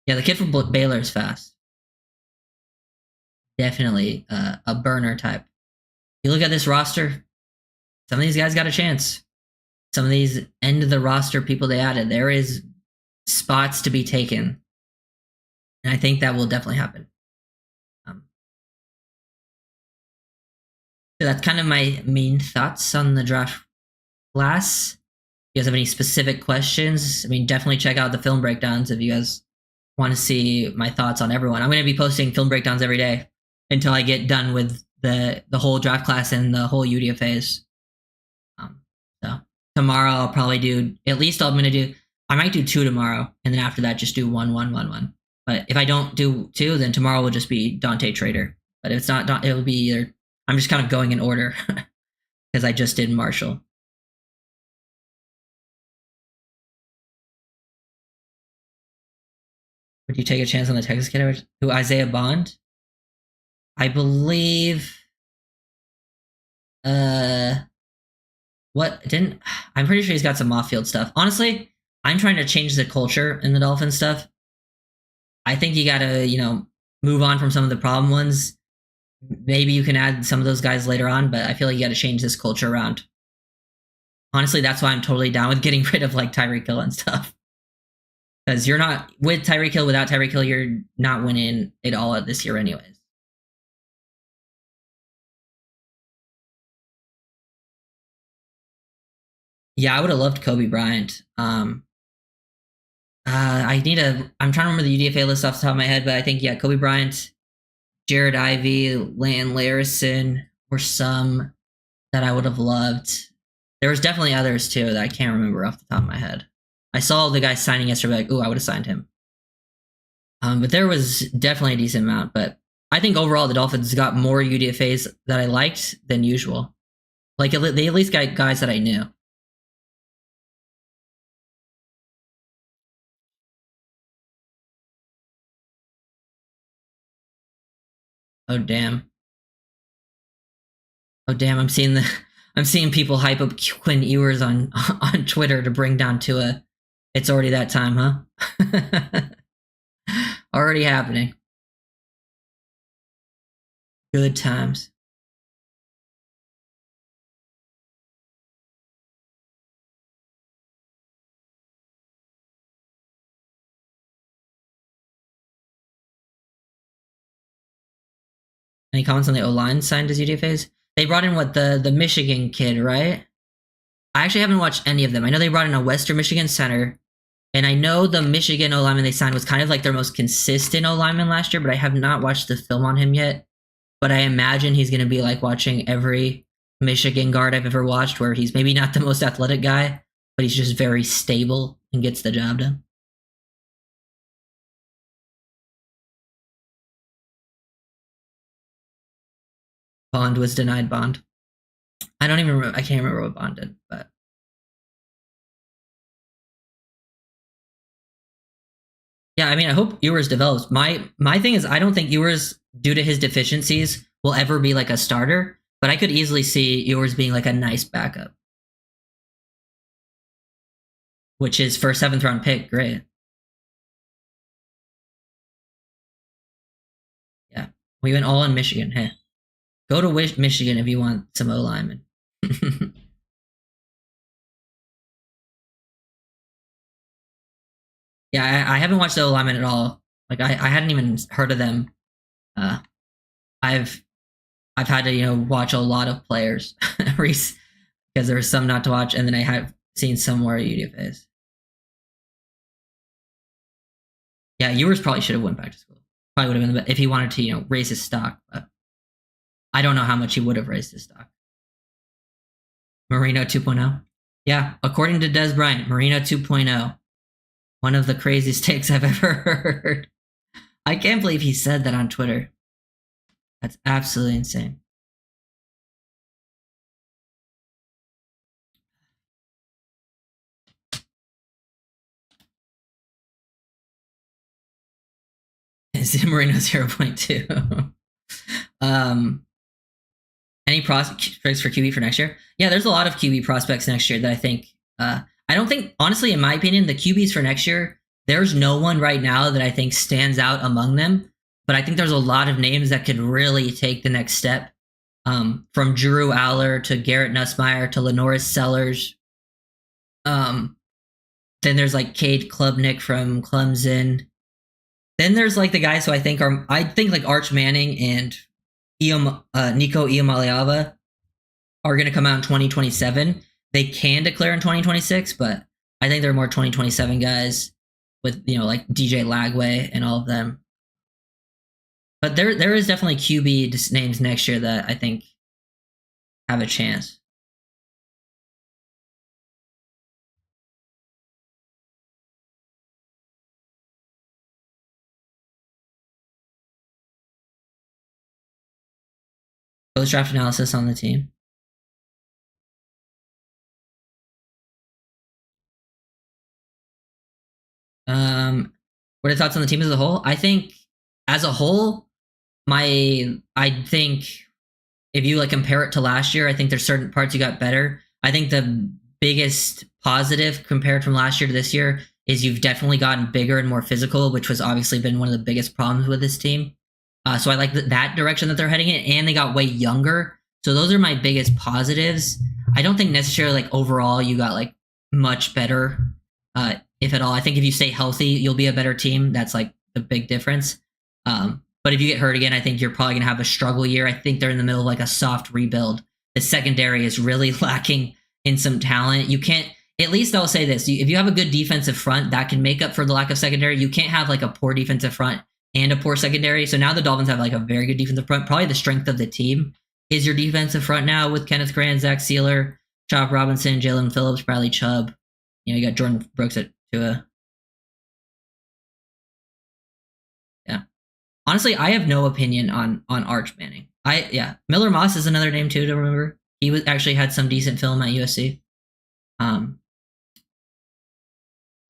Yeah, the kid from Baylor is fast. Definitely a burner type. You look at this roster, some of these guys got a chance. Some of these end of the roster people they added, there is spots to be taken. And I think that will definitely happen. So that's kind of my main thoughts on the draft class. If you guys have any specific questions, definitely check out the film breakdowns if you guys want to see my thoughts on everyone. I'm going to be posting film breakdowns every day until I get done with the whole draft class and the whole UDFAs. So tomorrow I'll probably do, at least I might do 2 tomorrow, and then after that just do 1, 1, 1, 1. But if I don't do 2, then tomorrow will just be Dante Trader. But if it's not, it'll be either, I'm just kind of going in order because I just did Marshall. Would you take a chance on the Texas kid? Who, Isaiah Bond? I believe. I'm pretty sure he's got some off-field stuff. Honestly, I'm trying to change the culture in the Dolphins stuff. I think you gotta, move on from some of the problem ones. Maybe you can add some of those guys later on, but I feel like you gotta change this culture around Honestly, that's why I'm totally down with getting rid of like Tyreek Hill and stuff. Because you're not with Tyreek Hill, without Tyreek Hill, you're not winning it all this year, anyways. Yeah, I would have loved Kobe Bryant. I'm trying to remember the UDFA list off the top of my head, but I think, yeah, Kobe Bryant, Jared Ivey, Lan Larison were some that I would have loved. There was definitely others too that I can't remember off the top of my head. I saw the guy signing yesterday, like, ooh, I would have signed him. But there was definitely a decent amount. But I think overall the Dolphins got more UDFAs that I liked than usual. Like, they at least got guys that I knew. Oh damn. Oh damn, I'm seeing people hype up Quinn Eers on Twitter to bring down Tua. It's already that time, huh? Already happening. Good times. Any comments on the O-line signed as UDFAs? They brought in the Michigan kid, right? I actually haven't watched any of them. I know they brought in a Western Michigan center, and I know the Michigan O-lineman they signed was kind of like their most consistent O-lineman last year, but I have not watched the film on him yet. But I imagine he's going to be like watching every Michigan guard I've ever watched, where he's maybe not the most athletic guy, but he's just very stable and gets the job done. Bond was denied Bond. I don't even remember. I can't remember what Bond did, but yeah, I mean, I hope Ewers develops. My thing is, I don't think Ewers, due to his deficiencies, will ever be like a starter. But I could easily see Ewers being like a nice backup, which is for a 7th round pick. Great. Yeah, we went all on Michigan. Hey, go to Michigan if you want some O linemen. Yeah, I haven't watched the O linemen at all. Like, I hadn't even heard of them. Uh, I've had to watch a lot of players because there was some not to watch, and then I have seen some more UDFAs. Yeah, Ewers probably should have went back to school. Probably would have been if he wanted to raise his stock, but I don't know how much he would have raised his stock. Marino 2.0. Yeah, according to Des Bryant, Marino 2.0. One of the craziest takes I've ever heard. I can't believe he said that on Twitter. That's absolutely insane. Marino 0.2. Any prospects for QB for next year? Yeah, there's a lot of QB prospects next year that I think. I don't think, honestly, in my opinion, the QBs for next year, there's no one right now that I think stands out among them. But I think there's a lot of names that could really take the next step. From Drew Aller to Garrett Nussmeier to Lenoris Sellers. Then there's like Cade Klubnik from Clemson. Then there's like the guys who I think like Arch Manning and Nico Iamaleava are going to come out in 2027. They can declare in 2026, but I think they're more 2027 guys with like DJ Lagway and all of them. But there is definitely QB names next year that I think have a chance. Post draft analysis on the team. What are your thoughts on the team as a whole? I think as a whole, I think if you like compare it to last year, I think there's certain parts you got better. I think the biggest positive compared from last year to this year is you've definitely gotten bigger and more physical, which was obviously been one of the biggest problems with this team. So I like that direction that they're heading in, and they got way younger. So those are my biggest positives. I don't think necessarily like overall you got like much better, if at all. I think if you stay healthy, you'll be a better team. That's like the big difference. But if you get hurt again, I think you're probably gonna have a struggle year. I think they're in the middle of like a soft rebuild. The secondary is really lacking in some talent. You can't. At least I'll say this: if you have a good defensive front, that can make up for the lack of secondary. You can't have like a poor defensive front and a poor secondary. So now the Dolphins have like a very good defensive front. Probably the strength of the team is your defensive front now with Kenneth Grant, Zach Sealer, Chop Robinson, Jalen Phillips, Bradley Chubb. You got Jordan Brooks at Tua. Yeah. Honestly, I have no opinion on Arch Manning. Miller Moss is another name too to remember. He actually had some decent film at USC.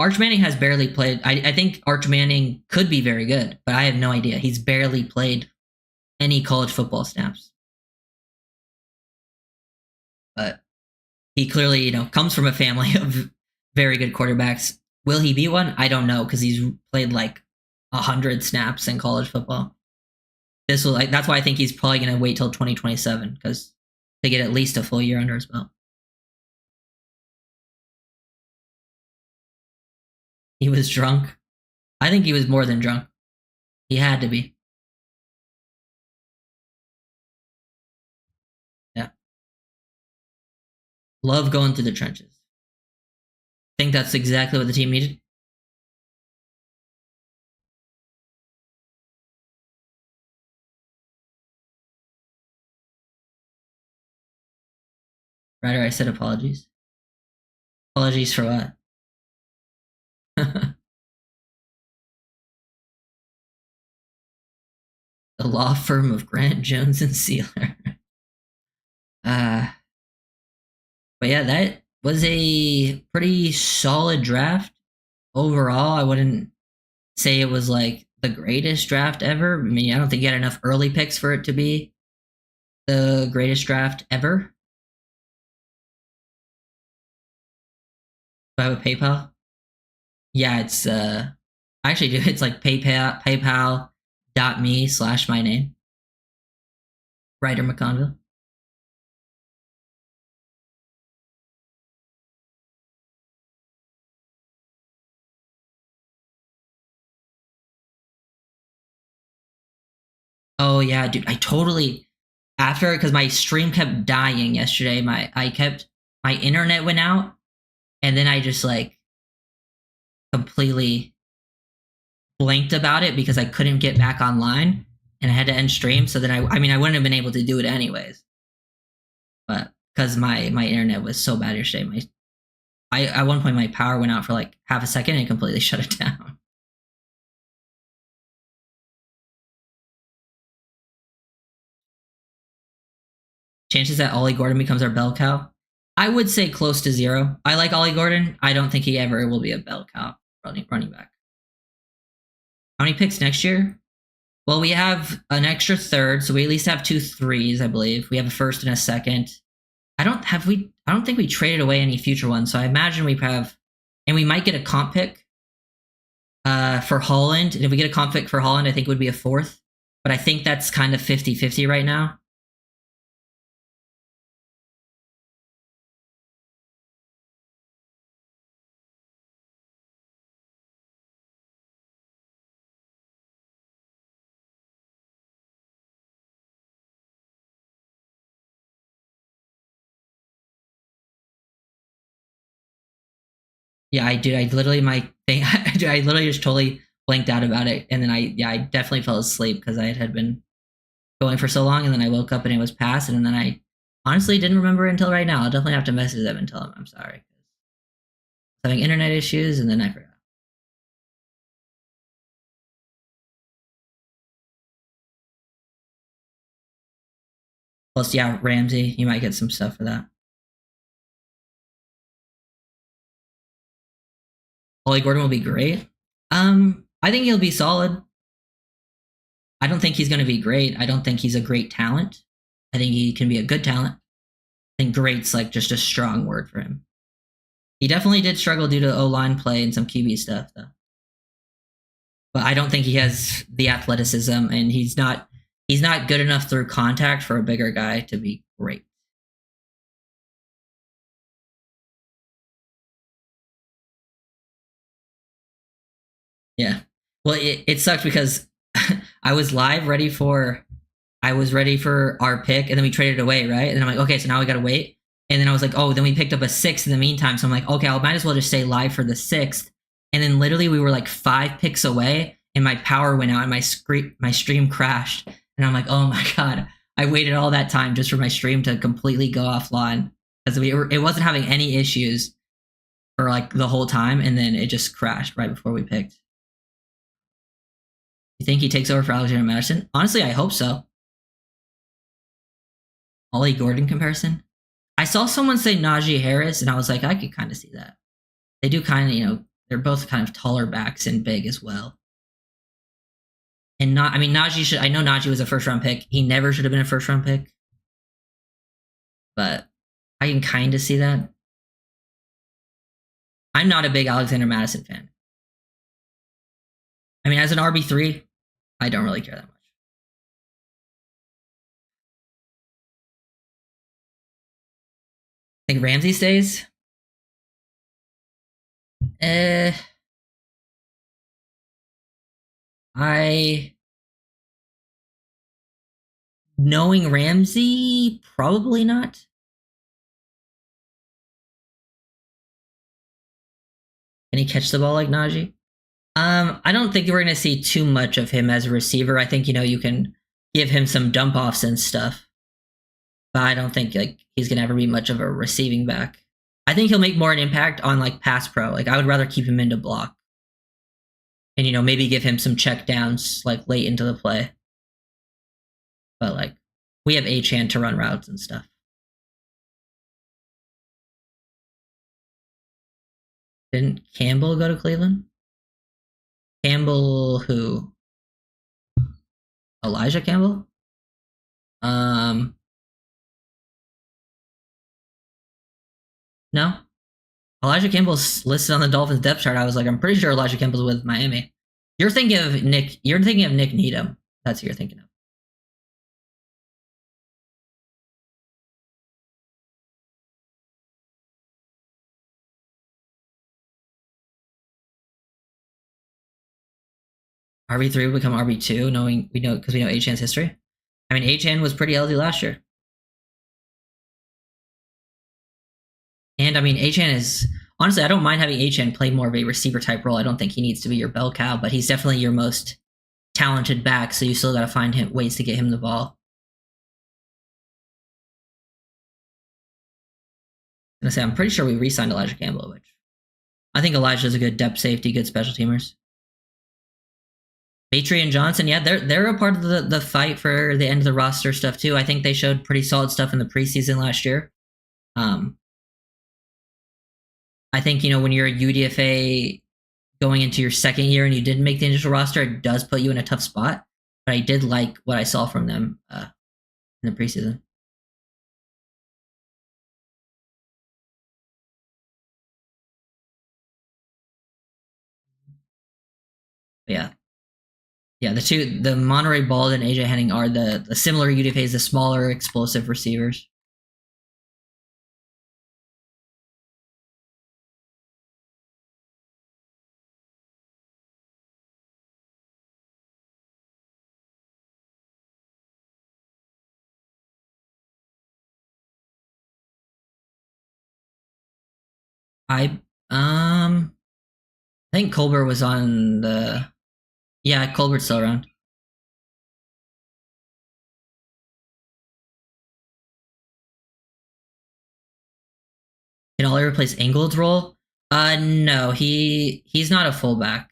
Arch Manning has barely played. I think Arch Manning could be very good, but I have no idea. He's barely played any college football snaps. But he clearly, comes from a family of very good quarterbacks. Will he be one? I don't know because he's played like 100 snaps in college football. That's why I think he's probably going to wait till 2027 because to get at least a full year under his belt. He was drunk. I think he was more than drunk. He had to be. Yeah. Love going through the trenches. Think that's exactly what the team needed. Ryder, I said apologies. Apologies for what? The law firm of Grant, Jones, and Sealer. But yeah, that was a pretty solid draft. Overall, I wouldn't say it was like the greatest draft ever. I mean, I don't think you had enough early picks for it to be the greatest draft ever. Do I have a PayPal? Yeah, it's I actually do. It's like paypal.me/my name. Ryder McConville. Oh yeah, dude. I totally after because my stream kept dying yesterday. My internet went out, and then I just like completely blanked about it because I couldn't get back online and I had to end stream. So then I mean I wouldn't have been able to do it anyways. But because my internet was so bad yesterday, at one point my power went out for like half a second and completely shut it down. Chances that Ole Gordon becomes our bell cow? I would say close to zero. I like Ole Gordon. I don't think he ever will be a bell cow running back. How many picks next year? Well, we have an extra third, so we at least have 2 3s, I believe. We have a first and a second. I don't think we traded away any future ones, so I imagine we have, and we might get a comp pick for Holland. And if we get a comp pick for Holland, I think it would be a 4th. But I think that's kind of 50-50 right now. Yeah, I did. I literally my thing. I literally just totally blanked out about it, and then I definitely fell asleep because I had been going for so long, and then I woke up and it was past, and then I honestly didn't remember it until right now. I'll definitely have to message them and tell them I'm sorry. Having internet issues, and then I forgot. Plus, yeah, Ramsey, you might get some stuff for that. Ole Gordon will be great. I think he'll be solid. I don't think he's going to be great. I don't think he's a great talent. I think he can be a good talent. I think great's like just a strong word for him. He definitely did struggle due to O-line play and some QB stuff, though. But I don't think he has the athleticism, and he's not good enough through contact for a bigger guy to be great. Yeah. Well, it sucked because I was ready for our pick, and then we traded away, right? And I'm like, okay, so now we gotta wait. And then I was like, oh, then we picked up a sixth in the meantime. So I'm like, okay, I might as well just stay live for the sixth. And then literally we were like 5 picks away, and my power went out, and my stream crashed. And I'm like, oh my god, I waited all that time just for my stream to completely go offline because it wasn't having any issues for like the whole time, and then it just crashed right before we picked. You think he takes over for Alexander Madison? Honestly, I hope so. Ole Gordon comparison? I saw someone say Najee Harris, and I was like, I could kind of see that. They do kind of, they're both kind of taller backs and big as well. And Najee I know Najee was a first round pick. He never should have been a first round pick. But I can kind of see that. I'm not a big Alexander Madison fan. I mean, as an RB3, I don't really care that much. I think Ramsey stays. Knowing Ramsey, probably not. Can he catch the ball like Najee? I don't think we're going to see too much of him as a receiver. I think, you can give him some dump offs and stuff. But I don't think he's going to ever be much of a receiving back. I think he'll make more an impact on pass pro. I would rather keep him into block. And, maybe give him some check downs late into the play. But we have Achane to run routes and stuff. Didn't Campbell go to Cleveland? Campbell who? Elijah Campbell? No. Elijah Campbell's listed on the Dolphins depth chart. I was like, I'm pretty sure Elijah Campbell's with Miami. You're thinking of Nick Needham. That's who you're thinking of. RB3 will become RB2, because we know Achane's history. I mean, Achane was pretty healthy last year. And I mean, Achane is honestly, I don't mind having Achane play more of a receiver type role. I don't think he needs to be your bell cow, but he's definitely your most talented back. So you still got to find ways to get him the ball. I'm gonna say I'm pretty sure we re-signed Elijah Campbell, which I think Elijah's a good depth safety, good special teamers. Patriot Johnson, yeah, they're a part of the fight for the end of the roster stuff too. I think they showed pretty solid stuff in the preseason last year. I think when you're a UDFA going into your second year and you didn't make the initial roster, it does put you in a tough spot. But I did like what I saw from them in the preseason. Yeah. Yeah, the Monterey Bald and AJ Henning are the similar UDFAs, the smaller, explosive receivers. I think Colbert was on the. Yeah, Colbert's still around. Can Ollie replace Ingold's role? No, he's not a fullback.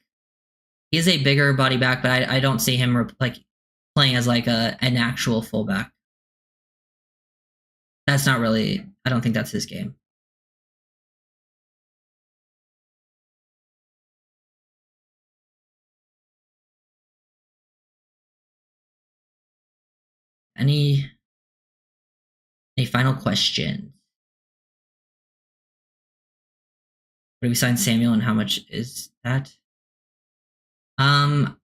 He's a bigger body back, but I don't see him playing as an actual fullback. That's not really. I don't think that's his game. Any final questions? What do we sign Samuel, and how much is that? I've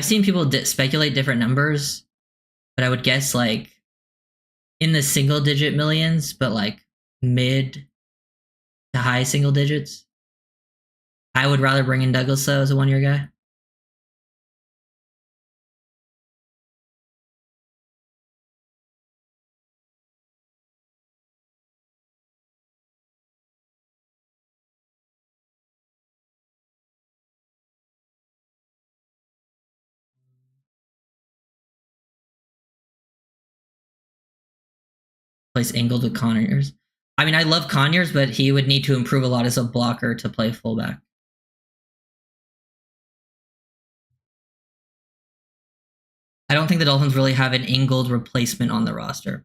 seen people speculate different numbers, but I would guess in the single digit millions, but mid to high single digits. I would rather bring in Douglas though as a 1 year guy. Replace Ingold with Conyers. I mean, I love Conyers, but he would need to improve a lot as a blocker to play fullback. I don't think the Dolphins really have an Ingold replacement on the roster.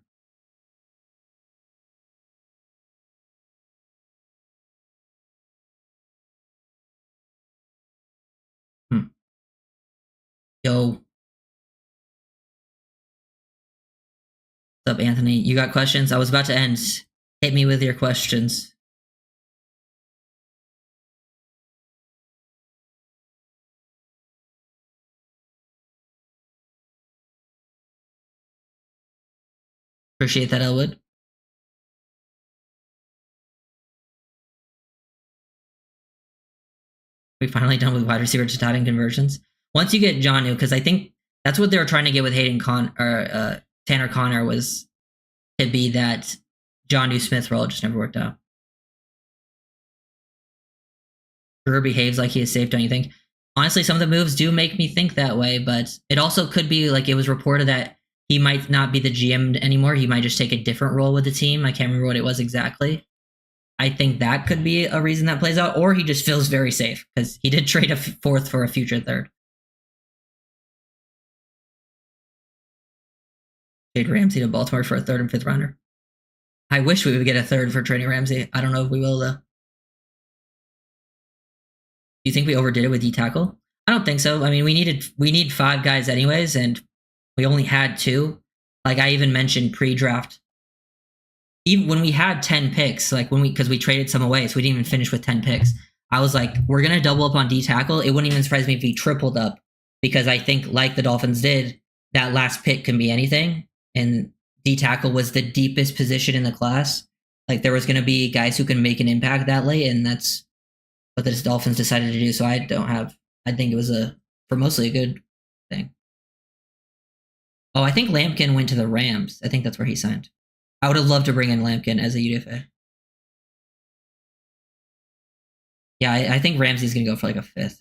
Yo. What's up, Anthony? You got questions? I was about to end. Hit me with your questions. Appreciate that, Elwood. We finally done with wide receiver to tight end conversions. Once you get Jonnu, because I think that's what they were trying to get with Tanner Connor was to be that Jonnu Smith role. It just never worked out. Brewer behaves like he is safe, don't you think? Honestly, some of the moves do make me think that way, but it also could be like it was reported that he might not be the GM anymore. He might just take a different role with the team. I can't remember what it was exactly. I think that could be a reason that plays out, or he just feels very safe because he did trade a fourth for a future third. Trade Ramsey to Baltimore for a third and fifth rounder. I wish we would get a third for trading Ramsey. I don't know if we will, though. Do you think we overdid it with D-tackle? I don't think so. I mean, we need 5 guys anyways, and we only had 2. Like I even mentioned pre-draft. Even when we had 10 picks, like because we traded some away, so we didn't even finish with 10 picks. I was like, we're gonna double up on D-tackle. It wouldn't even surprise me if we tripled up, because I think, like the Dolphins did, that last pick can be anything. And D-tackle was the deepest position in the class. Like there was gonna be guys who can make an impact that late, and that's what the Dolphins decided to do. So I think it was for mostly a good thing. Oh, I think Lampkin went to the Rams. I think that's where he signed. I would have loved to bring in Lampkin as a UDFA. Yeah, I think Ramsey's going to go for like a 5th.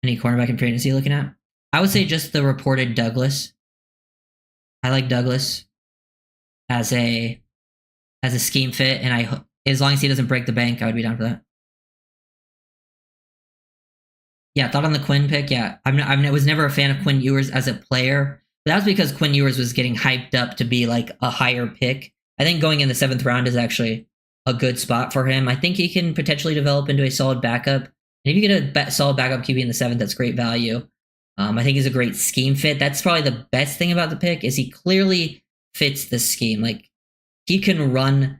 Any cornerback in free agency looking at? I would say just the reported Douglas. I like Douglas as a scheme fit, and as long as he doesn't break the bank, I would be down for that. Yeah, thought on the Quinn pick. Yeah, I was never a fan of Quinn Ewers as a player. But that was because Quinn Ewers was getting hyped up to be like a higher pick. I think going in the 7th round is actually a good spot for him. I think he can potentially develop into a solid backup. And if you get a solid backup QB in the 7th, that's great value. I think he's a great scheme fit. That's probably the best thing about the pick is he clearly fits the scheme. Like he can run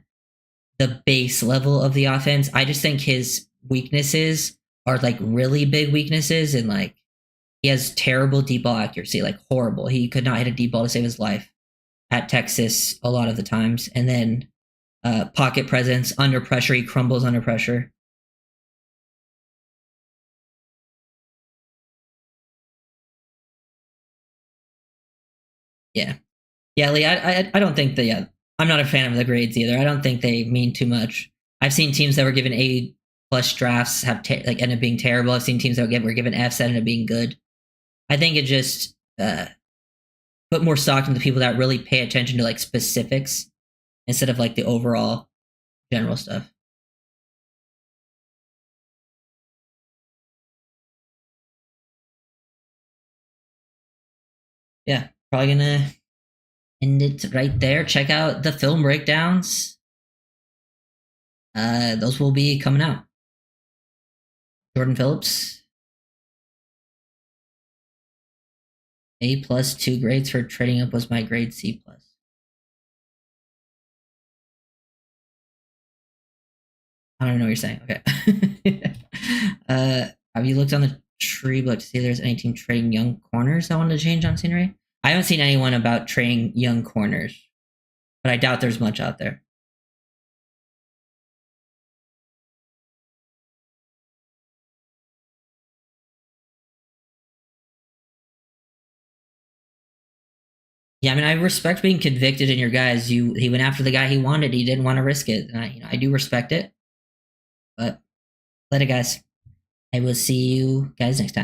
the base level of the offense. I just think his weaknesses are like really big weaknesses, and like he has terrible deep ball accuracy, like horrible. He could not hit a deep ball to save his life at Texas a lot of the times. And then pocket presence, under pressure, he crumbles under pressure. Yeah. Yeah, Lee, I don't think that, yeah, I'm not a fan of the grades either. I don't think they mean too much. I've seen teams that were given A+ drafts have like end up being terrible. I've seen teams that were given Fs that end up being good. I think it just put more stock into people that really pay attention to like specifics instead of like the overall general stuff. Yeah, probably gonna end it right there. Check out the film breakdowns. Those will be coming out. Jordan Phillips, A+, 2 grades for trading up was my grade C+. I don't even know what you're saying. Okay. Have you looked on the tree book to see if there's any team trading young corners that wanted to change on scenery? I haven't seen anyone about trading young corners, but I doubt there's much out there. Yeah, I mean, I respect being convicted in your guys. He went after the guy he wanted. He didn't want to risk it. And I do respect it. But let it, guys. I will see you guys next time.